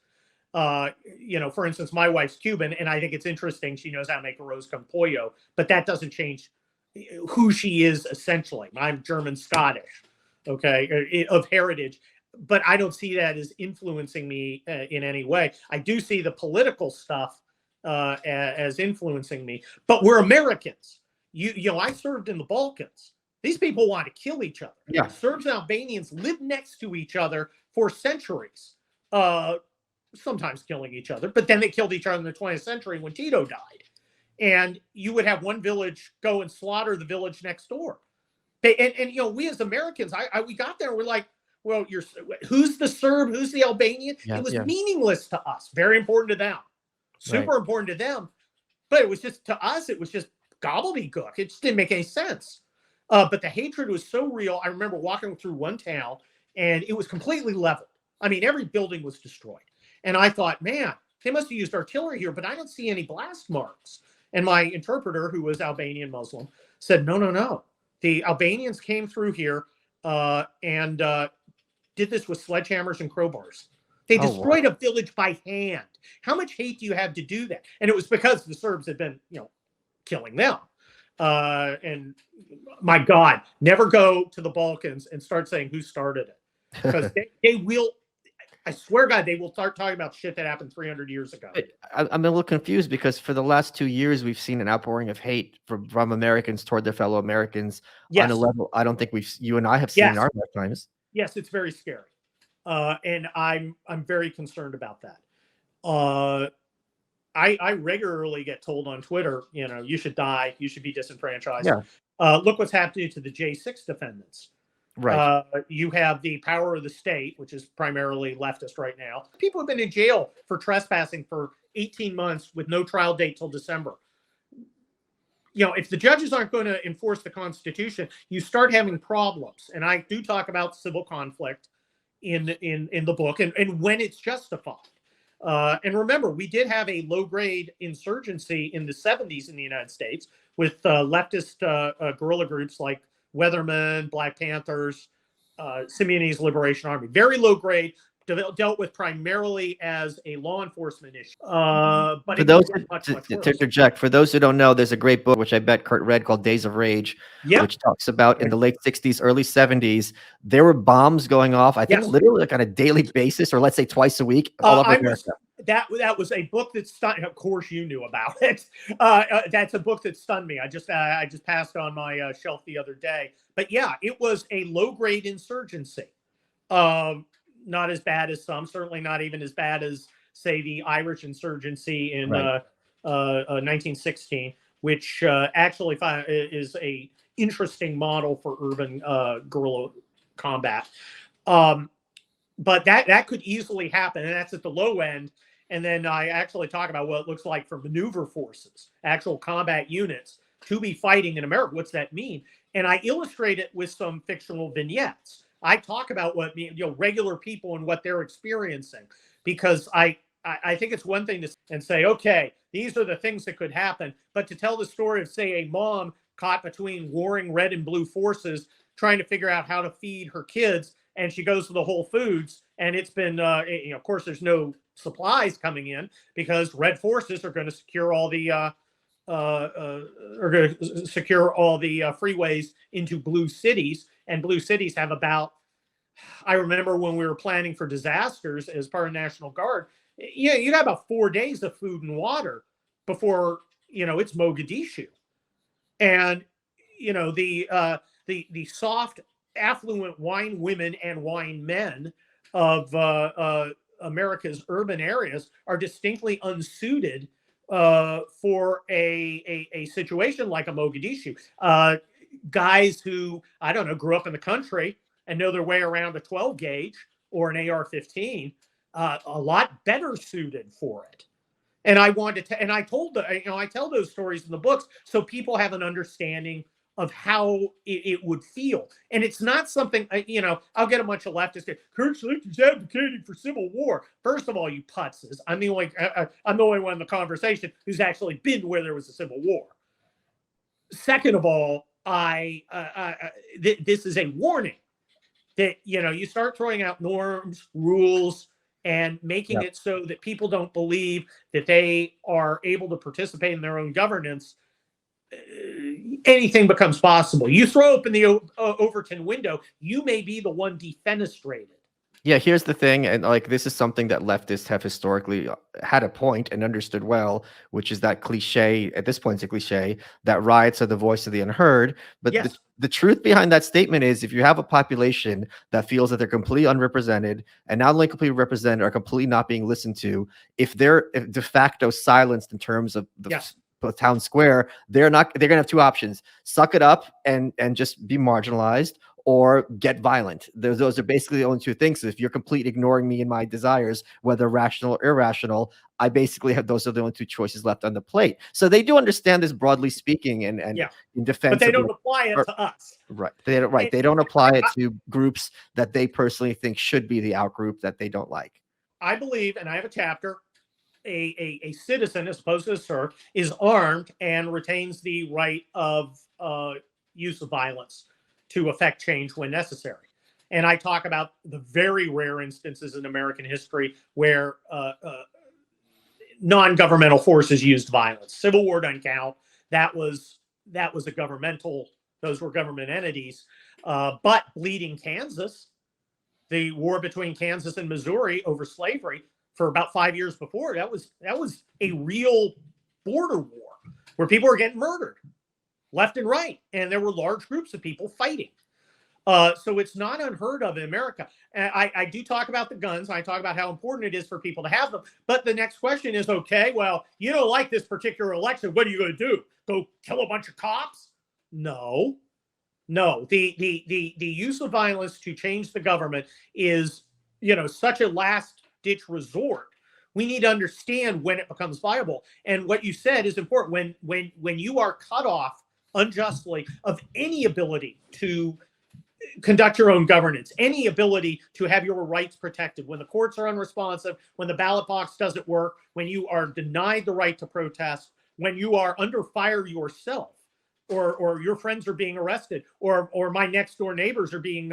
For instance, my wife's Cuban, and I think it's interesting. She knows how to make arroz con pollo, but that doesn't change who she is essentially. I'm German Scottish, okay, of heritage, but I don't see that as influencing me in any way. I do see the political stuff as influencing me, but we're Americans. I served in the Balkans. These people want to kill each other. Yeah. Serbs and Albanians lived next to each other for centuries, sometimes killing each other, but then they killed each other in the 20th century when Tito died. And you would have one village go and slaughter the village next door. And we as Americans, we got there and we're like, well, who's the Serb? Who's the Albanian? Yeah, it was meaningless to us. Very important to them. super important to them. But it was just, to us, it was just gobbledygook. It just didn't make any sense. But the hatred was so real. I remember walking through one town and it was completely leveled. I mean, every building was destroyed. And I thought, man, they must have used artillery here, but I don't see any blast marks. And my interpreter, who was Albanian Muslim, said, no. The Albanians came through here and did this with sledgehammers and crowbars. They destroyed a village by hand. How much hate do you have to do that? And it was because the Serbs had been, killing them. And my God, never go to the Balkans and start saying who started it. Because they will, I swear God, they will start talking about shit that happened 300 years ago. I'm a little confused because for the last 2 years, we've seen an outpouring of hate from Americans toward their fellow Americans on a level I don't think you and I have seen in our lifetimes. Yes, it's very scary. And I'm very concerned about that. I regularly get told on Twitter, you should die, you should be disenfranchised. Yeah. Look what's happening to the J6 defendants. Right. You have the power of the state, which is primarily leftist right now. People have been in jail for trespassing for 18 months with no trial date till December. If the judges aren't going to enforce the Constitution, you start having problems. And I do talk about civil conflict in the book and when it's justified. And remember, we did have a low-grade insurgency in the 70s in the United States with leftist guerrilla groups like Weathermen, Black Panthers, Simeonese Liberation Army. Very low-grade, dealt with primarily as a law enforcement issue. But for those to interject, for those who don't know, there's a great book which I bet Kurt read called Days of Rage, which talks about in the late 60s, early 70s, there were bombs going off, I think literally like on a daily basis, or let's say twice a week, all over America. That was a book that stunned. Of course, you knew about it. That's a book that stunned me. I just passed on my shelf the other day. But yeah, it was a low-grade insurgency. Not as bad as some, certainly not even as bad as, say, the Irish insurgency in 1916, which actually is a interesting model for urban guerrilla combat. But that could easily happen, and that's at the low end. And then I actually talk about what it looks like for maneuver forces, actual combat units to be fighting in America. What's that mean? And I illustrate it with some fictional vignettes. I talk about what regular people and what they're experiencing, because I think it's one thing to say, okay, these are the things that could happen, but to tell the story of, say, a mom caught between warring red and blue forces, trying to figure out how to feed her kids, and she goes to the Whole Foods, and it's been, of course, there's no supplies coming in because red forces are going to secure all the freeways into blue cities. And blue cities have about, I remember when we were planning for disasters as part of National Guard, you got about 4 days of food and water before, it's Mogadishu. And, the soft, affluent wine women and wine men of America's urban areas are distinctly unsuited for a situation like a Mogadishu. Guys who, I don't know, grew up in the country and know their way around a 12 gauge or an AR-15, a lot better suited for it. And I wanted to, and I told I tell those stories in the books so people have an understanding of how it would feel. And it's not something, I'll get a bunch of leftists. Kurt Schlichter's advocating for civil war. First of all, you putzes, I'm the only one in the conversation who's actually been where there was a civil war. Second of all, this is a warning that, you start throwing out norms, rules, and making it so that people don't believe that they are able to participate in their own governance. Anything becomes possible. You throw open the Overton window, you may be the one defenestrated. Yeah, here's the thing, and this is something that leftists have historically had a point and understood well, which is that cliche, at this point it's a cliche, that riots are the voice of the unheard. But the truth behind that statement is, if you have a population that feels that they're completely unrepresented, and not only completely represented, are completely not being listened to, if they're de facto silenced in terms of the town square, they're gonna have two options: suck it up and just be marginalized, or get violent. Those are basically the only two things. So if you're completely ignoring me and my desires, whether rational or irrational, I basically have, those are the only two choices left on the plate. So they do understand this, broadly speaking, and in defense. But they don't apply it to us. Right. They don't apply it to groups that they personally think should be the out group that they don't like. I believe, and I have a chapter, a citizen, as opposed to a serf, is armed and retains the right of use of violence to affect change when necessary. And I talk about the very rare instances in American history where non-governmental forces used violence. Civil War doesn't count. That was a governmental, those were government entities. But Bleeding Kansas, the war between Kansas and Missouri over slavery for about 5 years before, that was a real border war where people were getting murdered left and right. And there were large groups of people fighting. So it's not unheard of in America. And I do talk about the guns. I talk about how important it is for people to have them. But the next question is, okay, well, you don't like this particular election. What are you going to do? Go kill a bunch of cops? No. The use of violence to change the government is, such a last ditch resort. We need to understand when it becomes viable. And what you said is important. When you are cut off unjustly of any ability to conduct your own governance, any ability to have your rights protected, when the courts are unresponsive, when the ballot box doesn't work, when you are denied the right to protest, when you are under fire yourself, or your friends are being arrested, or my next door neighbors are being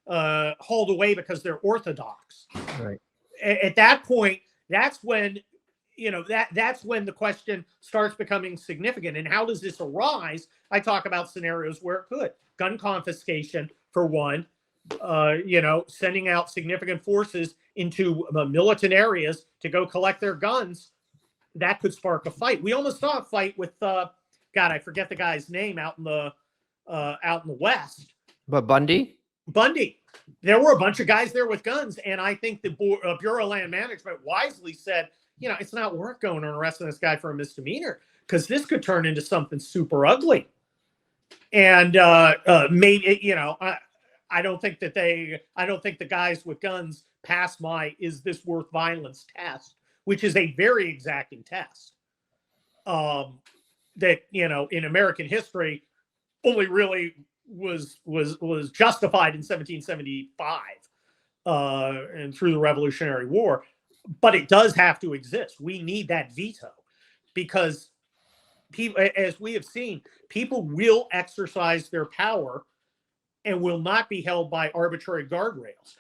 hauled away because they're Orthodox. Right. At that point, that's when that's when the question starts becoming significant. And how does this arise? I talk about scenarios where it could. Gun confiscation, for one, sending out significant forces into militant areas to go collect their guns, that could spark a fight. We almost saw a fight with, I forget the guy's name out in the West. But Bundy? There were a bunch of guys there with guns. And I think the Bureau of Land Management wisely said, it's not worth going and arresting this guy for a misdemeanor, because this could turn into something super ugly. And maybe, I don't think the guys with guns pass my "is this worth violence" test, which is a very exacting test. That in American history only really was justified in 1775 and through the Revolutionary War. But it does have to exist. We need that veto, because people, as we have seen, people will exercise their power and will not be held by arbitrary guardrails.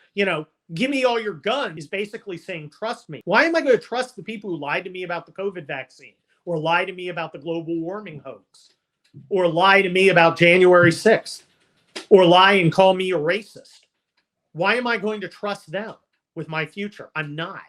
Give me all your guns is basically saying, trust me. Why am I going to trust the people who lied to me about the COVID vaccine, or lie to me about the global warming hoax, or lie to me about January 6th, or lie and call me a racist? Why am I going to trust them with my future? I'm not.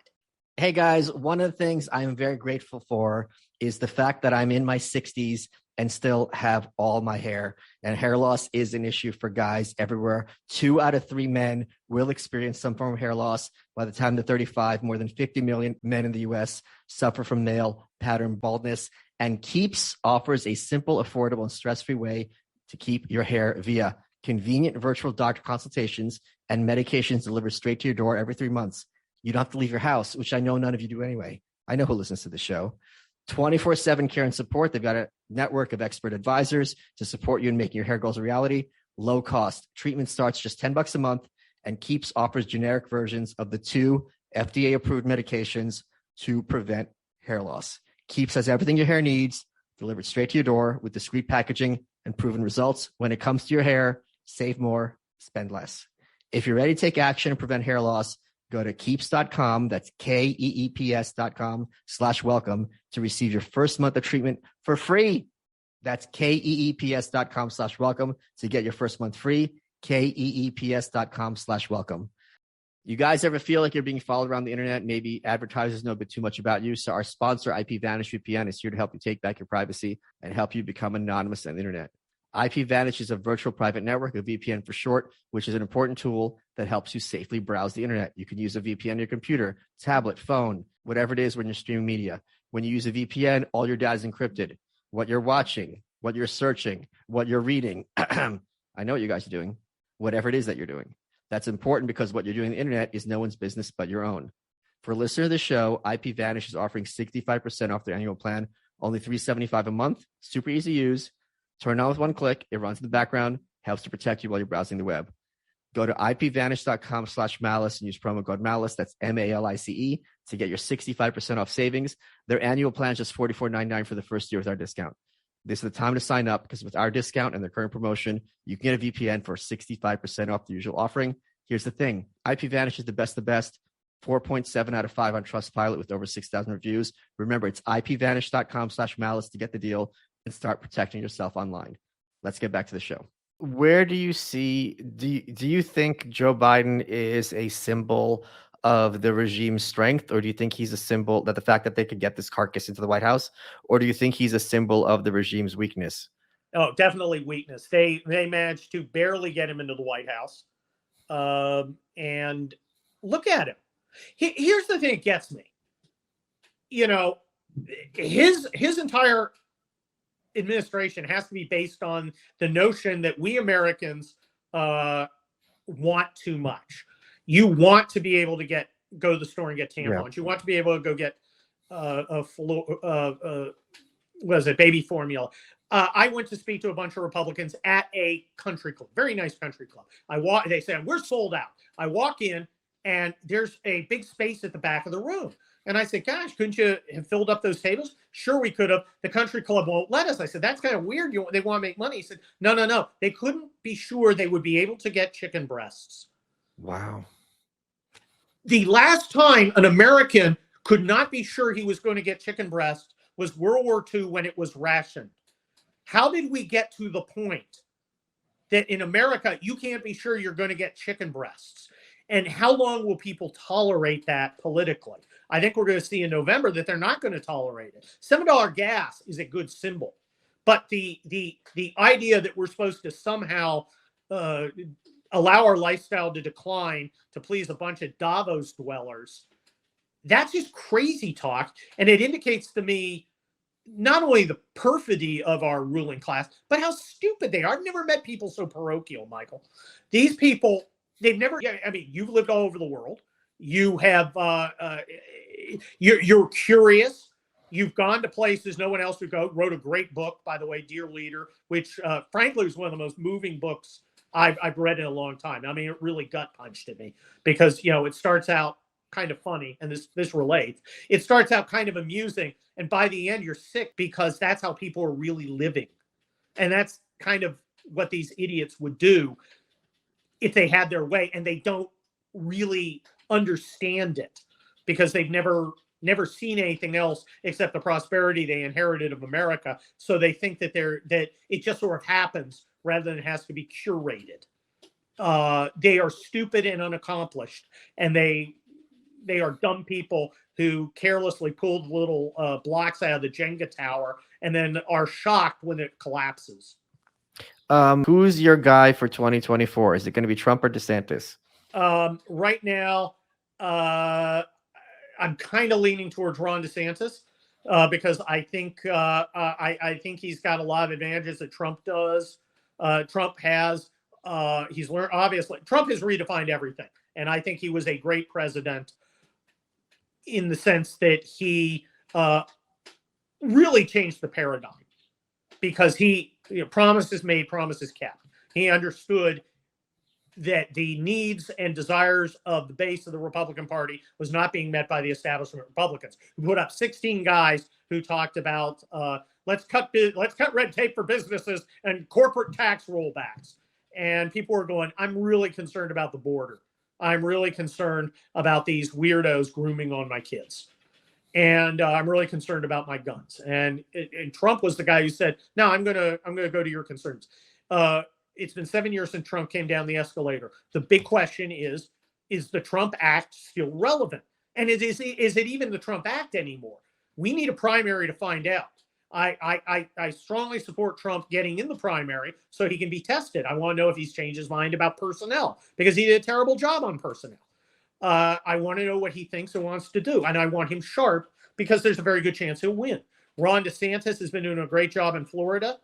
Hey guys, one of the things I'm very grateful for is the fact that I'm in my 60s and still have all my hair. And hair loss is an issue for guys everywhere. 2 out of 3 men will experience some form of hair loss by the time they're 35. More than 50 million men in the U.S. suffer from male pattern baldness. And Keeps offers a simple, affordable, and stress-free way to keep your hair via convenient virtual doctor consultations and medications delivered straight to your door every 3 months. You don't have to leave your house, which I know none of you do anyway. I know who listens to the show. 24/7 care and support. They've got a network of expert advisors to support you in making your hair goals a reality. Low cost. Treatment starts just $10 a month, and Keeps offers generic versions of the 2 FDA-approved medications to prevent hair loss. Keeps has everything your hair needs, delivered straight to your door with discreet packaging and proven results. When it comes to your hair, save more, spend less. If you're ready to take action and prevent hair loss, go to keeps.com. That's keeps.com/welcome to receive your first month of treatment for free. That's keeps.com/welcome to get your first month free. keeps.com/welcome. You guys ever feel like you're being followed around the internet? Maybe advertisers know a bit too much about you. So our sponsor, Ipvanish VPN, is here to help you take back your privacy and help you become anonymous on the internet. Ipvanish is a virtual private network, a VPN for short, which is an important tool that helps you safely browse the internet. You can use a VPN on your computer, tablet, phone, whatever it is when you're streaming media. When you use a VPN, all your data is encrypted. What you're watching, what you're searching, what you're reading. I know what you guys are doing. whatever it is that you're doing. That's important because what you're doing on the internet is no one's business but your own. For a listener of the show, Ipvanish is offering 65% off their annual plan, only $375 a month, super easy to use. Turn on with one click. It runs in the background, helps to protect you while you're browsing the web. Go to ipvanish.com/malice and use promo code malice. That's MALICE to get your 65% off savings. Their annual plan is just $44.99 for the first year with our discount. This is the time to sign up because with our discount and their current promotion, you can get a VPN for 65% off the usual offering. Here's the thing. Ipvanish is the best of the best. 4.7 out of 5 on Trustpilot with over 6,000 reviews. Remember, it's ipvanish.com/malice to get the deal and start protecting yourself online. Let's get back to the show. Where do you see, do you think Joe Biden is a symbol of the regime's strength, or do you think he's a symbol that the fact that they could get this carcass into the White House, or do you think he's a symbol of the regime's weakness? Oh, definitely weakness. They managed to barely get him into the White House. And look at him. Here's the thing that gets me. You know, his entire administration has to be based on the notion that we Americans want too much. You want to be able to go to the store and get tampons. Yeah. You want to be able to go get baby formula. I went to speak to a bunch of Republicans at a country club, very nice country club. They said, we're sold out. I walk in and there's a big space at the back of the room. And I said, gosh, couldn't you have filled up those tables? Sure, we could have. The country club won't let us. I said, that's kind of weird. They want to make money. He said, no. They couldn't be sure they would be able to get chicken breasts. Wow. The last time an American could not be sure he was going to get chicken breast was World War II when it was rationed. How did we get to the point that in America, you can't be sure you're going to get chicken breasts? And how long will people tolerate that politically? I think we're going to see in November that they're not going to tolerate it. $7 gas is a good symbol. But the idea that we're supposed to somehow allow our lifestyle to decline to please a bunch of Davos dwellers, that's just crazy talk. And it indicates to me not only the perfidy of our ruling class, but how stupid they are. I've never met people so parochial, Michael. These people, they've never, I mean, you've lived all over the world. You have, you're curious. You've gone to places no one else would go. Wrote a great book, by the way, Dear Leader, which frankly was one of the most moving books I've read in a long time. I mean, it really gut punched at me because, you know, it starts out kind of funny, and this relates. It starts out kind of amusing, and by the end, you're sick because that's how people are really living. And that's kind of what these idiots would do if they had their way, and they don't really understand it because they've never seen anything else except the prosperity they inherited of America. So they think that it just sort of happens rather than it has to be curated. They are stupid and unaccomplished, and they are dumb people who carelessly pulled little blocks out of the Jenga tower and then are shocked when it collapses. Who's your guy for 2024? Is it going to be Trump or DeSantis? Right now, I'm kind of leaning towards Ron DeSantis because I think I think he's got a lot of advantages that Trump does. Trump has he's learned, obviously Trump has redefined everything, and I think he was a great president in the sense that he really changed the paradigm because he, you know, promises made, promises kept. He understood that the needs and desires of the base of the Republican Party was not being met by the establishment Republicans. We put up 16 guys who talked about let's cut red tape for businesses and corporate tax rollbacks. And people were going, I'm really concerned about the border. I'm really concerned about these weirdos grooming on my kids. And I'm really concerned about my guns. And Trump was the guy who said, no, I'm gonna go to your concerns. It's been 7 years since Trump came down the escalator. The big question is the Trump Act still relevant? And is it even the Trump Act anymore? We need a primary to find out. I strongly support Trump getting in the primary so he can be tested. I want to know if he's changed his mind about personnel because he did a terrible job on personnel. I want to know what he thinks and wants to do. And I want him sharp because there's a very good chance he'll win. Ron DeSantis has been doing a great job in Florida.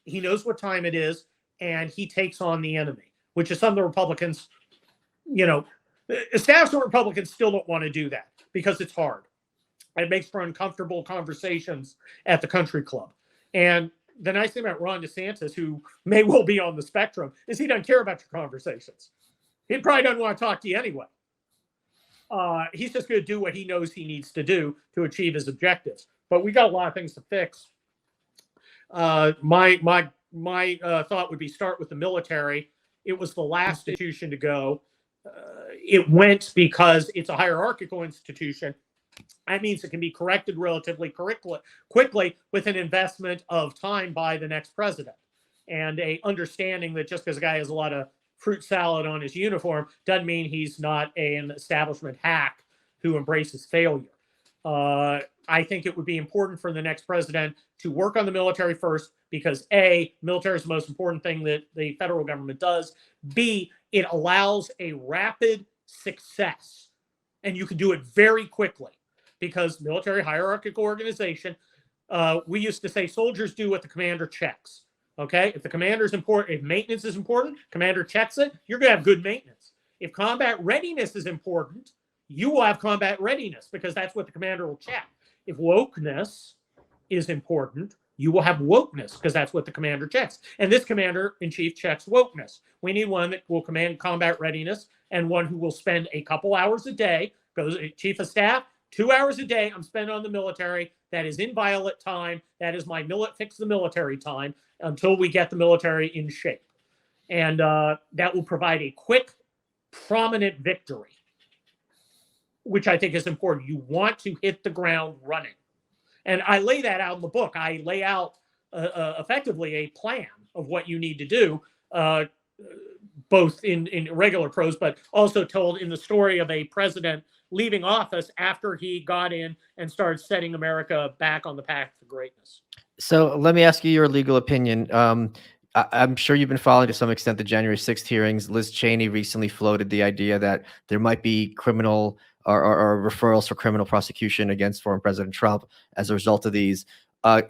He knows what time it is. and he takes on the enemy, which is some of the Republicans, establishment Republicans still don't want to do that because it's hard. It makes for uncomfortable conversations at the country club. And the nice thing about Ron DeSantis, who may well be on the spectrum, is he doesn't care about your conversations. He probably doesn't want to talk to you anyway. He's just going to do what he knows he needs to do to achieve his objectives. But we got a lot of things to fix. My thought would be start with the military. It was the last institution to go. It went because it's a hierarchical institution. That means it can be corrected relatively quickly with an investment of time by the next president and a understanding that just because a guy has a lot of fruit salad on his uniform doesn't mean he's not an establishment hack who embraces failure. I think it would be important for the next president to work on the military first because A, military is the most important thing that the federal government does. B, it allows a rapid success, and you can do it very quickly because military hierarchical organization, we used to say soldiers do what the commander checks. Okay, if the commander is important, if maintenance is important, commander checks it, you're going to have good maintenance. If combat readiness is important, you will have combat readiness because that's what the commander will check. If wokeness is important, you will have wokeness because that's what the commander checks. And this commander in chief checks wokeness. We need one that will command combat readiness and one who will spend a couple hours a day, goes chief of staff, 2 hours a day I'm spending on the military. That is inviolate time. That is my fix the military time until we get the military in shape. And that will provide a quick, prominent victory, which I think is important. You want to hit the ground running. And I lay that out in the book. I lay out effectively a plan of what you need to do, both in regular prose, but also told in the story of a president leaving office after he got in and started setting America back on the path to greatness. So let me ask you your legal opinion. I'm sure you've been following to some extent the January 6th hearings. Liz Cheney recently floated the idea that there might be criminal or referrals for criminal prosecution against former President Trump as a result of these.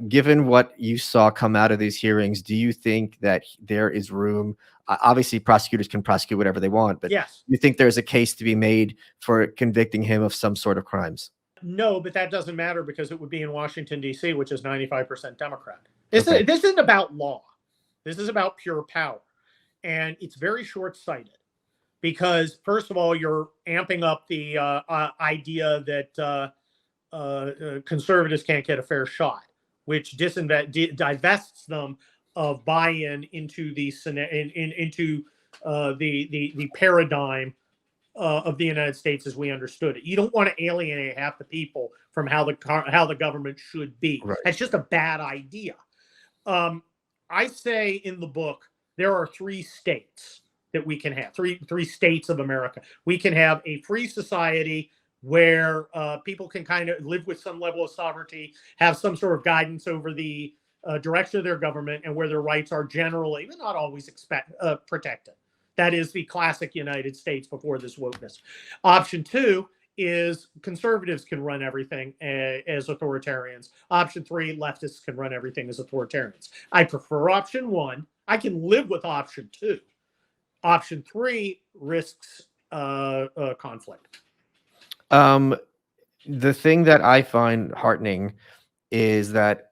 Given what you saw come out of these hearings, do you think that there is room? Obviously, prosecutors can prosecute whatever they want, but yes, you think there's a case to be made for convicting him of some sort of crimes? No, but that doesn't matter because it would be in Washington, D.C., which is 95% Democrat. This isn't about law. This is about pure power. And it's very short-sighted because, first of all, you're amping up the idea that conservatives can't get a fair shot, which divests them of buy-in into the the paradigm of the United States as we understood it. You don't want to alienate half the people from how the government should be. Right. That's just a bad idea. I say in the book there are 3 states that we can have, three states of America. We can have a free society where people can kind of live with some level of sovereignty, have some sort of guidance over the direction of their government, and where their rights are generally, but not always protected. That is the classic United States before this wokeness. Option 2 is conservatives can run everything as authoritarians. Option 3, leftists can run everything as authoritarians. I prefer option 1. I can live with option 2. Option 3 risks conflict. The thing that I find heartening is that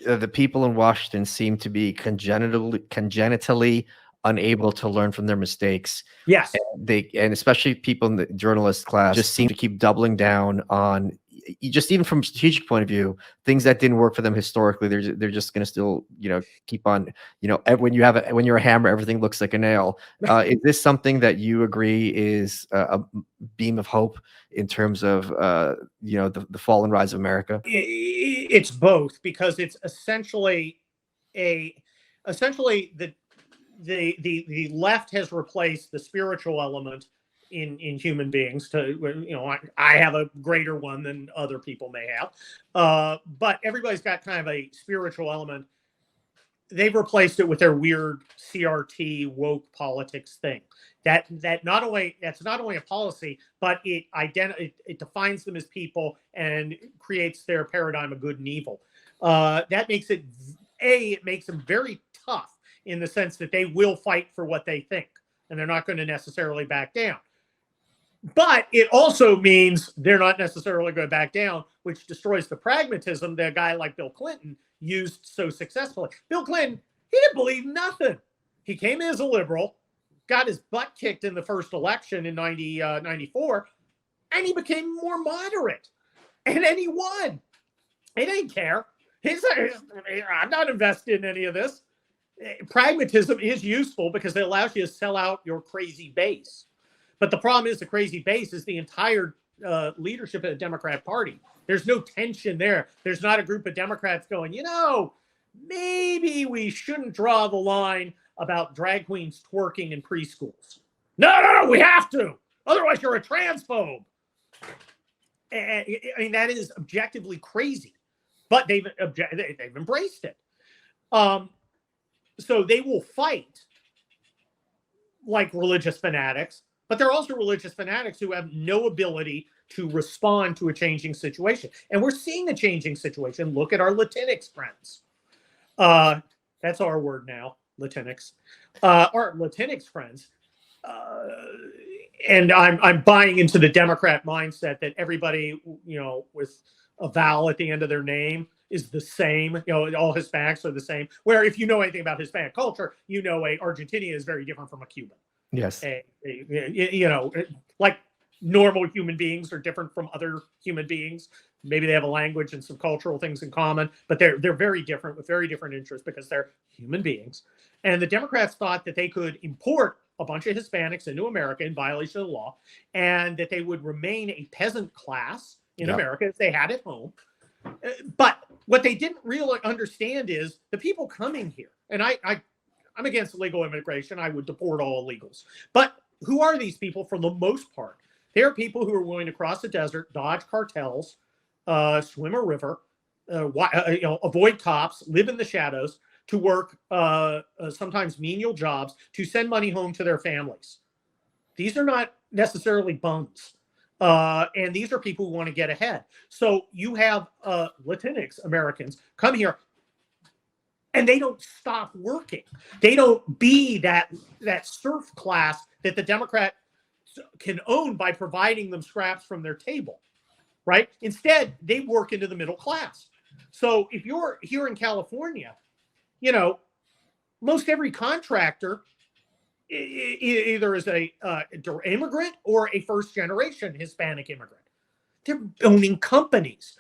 the people in Washington seem to be congenitally unable to learn from their mistakes. Yes. And especially people in the journalist class just seem to keep doubling down on, just even from a strategic point of view, things that didn't work for them historically. They're just going to still, keep on, when you're a hammer, everything looks like a nail. Is this something that you agree is a beam of hope in terms of, the fall and rise of America? It's both, because it's essentially the left has replaced the spiritual element in human beings. I have a greater one than other people may have, but everybody's got kind of a spiritual element. They've replaced it with their weird CRT woke politics thing. That's not only a policy, but it defines them as people and creates their paradigm of good and evil. That makes it makes them very tough in the sense that they will fight for what they think, and they're not going to necessarily back down. But it also means they're not necessarily going to back down, which destroys the pragmatism that a guy like Bill Clinton used so successfully. Bill Clinton, he didn't believe nothing. He came in as a liberal, got his butt kicked in the first election in 94, and he became more moderate. And then he won. He didn't care. I'm not invested in any of this. Pragmatism is useful because it allows you to sell out your crazy base. But the problem is the crazy base is the entire leadership of the Democrat Party. There's no tension there. There's not a group of Democrats going, maybe we shouldn't draw the line about drag queens twerking in preschools. No, we have to. Otherwise, you're a transphobe. And, I mean, that is objectively crazy. But they've embraced it. So they will fight like religious fanatics, but they're also religious fanatics who have no ability to respond to a changing situation. And we're seeing a changing situation. Look at our Latinx friends. That's our word now, Latinx. Our Latinx friends. And I'm buying into the Democrat mindset that everybody, with a vowel at the end of their name is the same. All Hispanics are the same. Where if you know anything about Hispanic culture, a Argentinian is very different from a Cuban. Yes. Like normal human beings are different from other human beings. Maybe they have a language and some cultural things in common, but they're very different with very different interests because they're human beings. And the Democrats thought that they could import a bunch of Hispanics into America in violation of the law, and that they would remain a peasant class in America as they had at home. But what they didn't really understand is the people coming here, and I'm against illegal immigration. I would deport all illegals. But who are these people for the most part? They are people who are willing to cross the desert, dodge cartels, swim a river, avoid cops, live in the shadows, to work sometimes menial jobs, to send money home to their families. These are not necessarily bums. And these are people who want to get ahead. So you have Latinx Americans come here, and they don't stop working. They don't be that serf class that the Democrat can own by providing them scraps from their table, right? Instead, they work into the middle class. So if you're here in California, most every contractor either is a immigrant or a first-generation Hispanic immigrant. They're owning companies.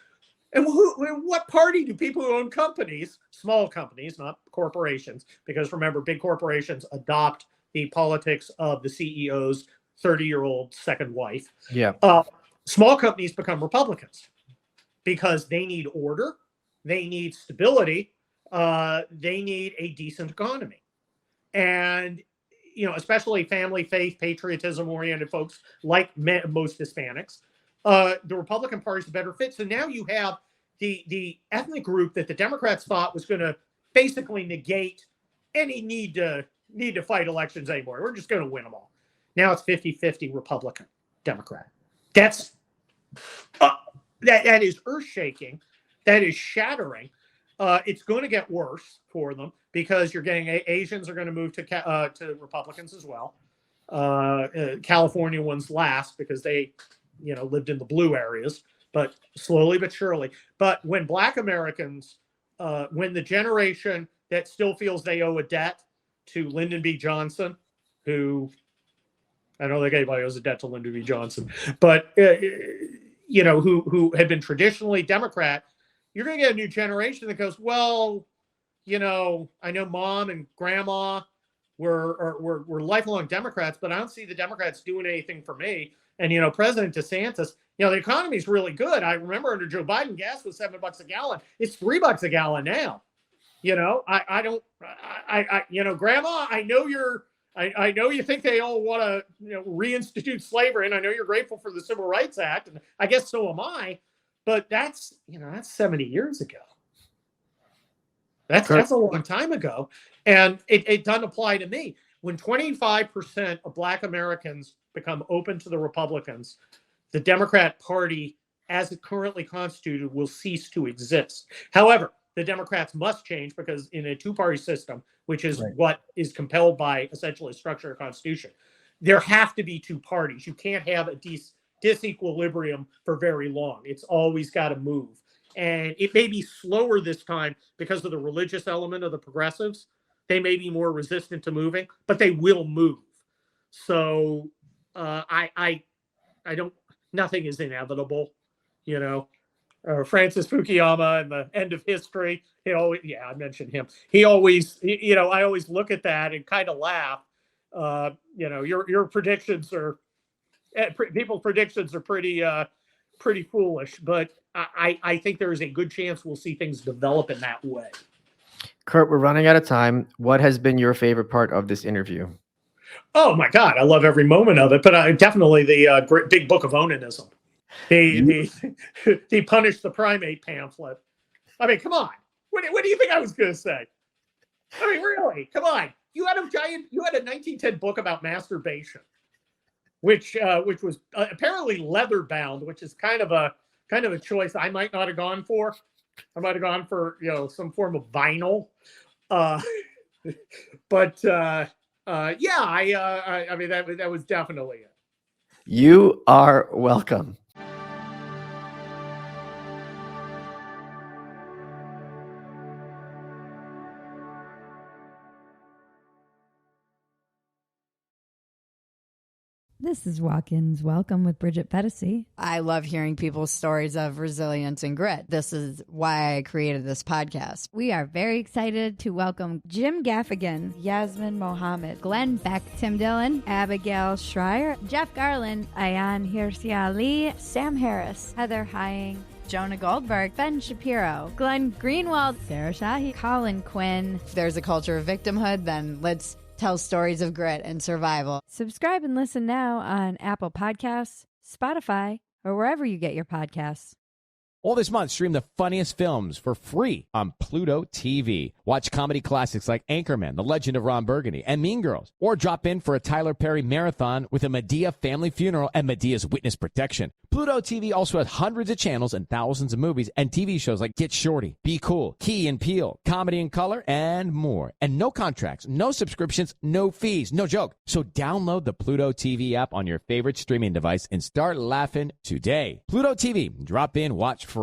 And what party do people who own companies, small companies, not corporations, because remember, big corporations adopt the politics of the CEO's 30-year-old second wife. Yeah. Small companies become Republicans because they need order, they need stability, they need a decent economy. And, especially family, faith, patriotism-oriented folks like most Hispanics, the Republican Party is the better fit. So now you have the ethnic group that the Democrats thought was going to basically negate any need to fight elections anymore. We're just going to win them all. Now it's 50-50 Republican, Democrat. That is earth-shaking. That is shattering. It's going to get worse for them because you're getting Asians are going to move to Republicans as well. California ones last because they, lived in the blue areas, but slowly but surely. But when Black Americans, when the generation that still feels they owe a debt to Lyndon B. Johnson, who I don't think anybody owes a debt to Lyndon B. Johnson, but who had been traditionally Democrat, you're going to get a new generation that goes, well, I know mom and grandma were lifelong Democrats, but I don't see the Democrats doing anything for me. And, President DeSantis, the economy is really good. I remember under Joe Biden, gas was $7 a gallon. It's $3 a gallon now. Grandma, I know you think they all want to, reinstitute slavery, and I know you're grateful for the Civil Rights Act, and I guess so am I. But that's 70 years ago. That's a long time ago, and it doesn't apply to me. When 25% of Black Americans become open to the Republicans, the Democrat Party, as it currently constituted, will cease to exist. However, the Democrats must change because in a two-party system, which is Right. what is compelled by essentially the structure of the Constitution, there have to be two parties. You can't have a disequilibrium for very long. It's always got to move. And it may be slower this time because of the religious element of the progressives. They may be more resistant to moving, but they will move. So I don't, nothing is inevitable, you know. Francis Fukuyama and the end of history. I mentioned him. He always, I always look at that and kind of laugh. Your predictions are, people's predictions are pretty foolish, but I think there is a good chance we'll see things develop in that way. Kurt, we're running out of time. What has been your favorite part of this interview? Oh my God, I love every moment of it, but definitely the great big book of onanism. He punished the primate pamphlet. I mean, come on. What do you think I was going to say? I mean, really, come on. You had a 1910 book about masturbation, which was apparently leather bound, which is kind of a choice I might not have gone for. I might have gone for some form of vinyl, but I mean that was definitely it. You are welcome. This is Walk-Ins Welcome with Bridget Pedicy. I love hearing people's stories of resilience and grit. This is why I created this podcast. We are very excited to welcome Jim Gaffigan, Yasmin Mohammed, Glenn Beck, Tim Dillon, Abigail Schreier, Jeff Garland, Ayan Hirsi Ali, Sam Harris, Heather Hying, Jonah Goldberg, Ben Shapiro, Glenn Greenwald, Sarah Shahi, Colin Quinn. If there's a culture of victimhood, then let's tell stories of grit and survival. Subscribe and listen now on Apple Podcasts, Spotify, or wherever you get your podcasts. All this month, stream the funniest films for free on Pluto TV. Watch comedy classics like Anchorman, The Legend of Ron Burgundy, and Mean Girls. Or drop in for a Tyler Perry marathon with a Medea family funeral and Medea's witness protection. Pluto TV also has hundreds of channels and thousands of movies and TV shows like Get Shorty, Be Cool, Key and Peele, Comedy in Color, and more. And no contracts, no subscriptions, no fees, no joke. So download the Pluto TV app on your favorite streaming device and start laughing today. Pluto TV, drop in, watch free.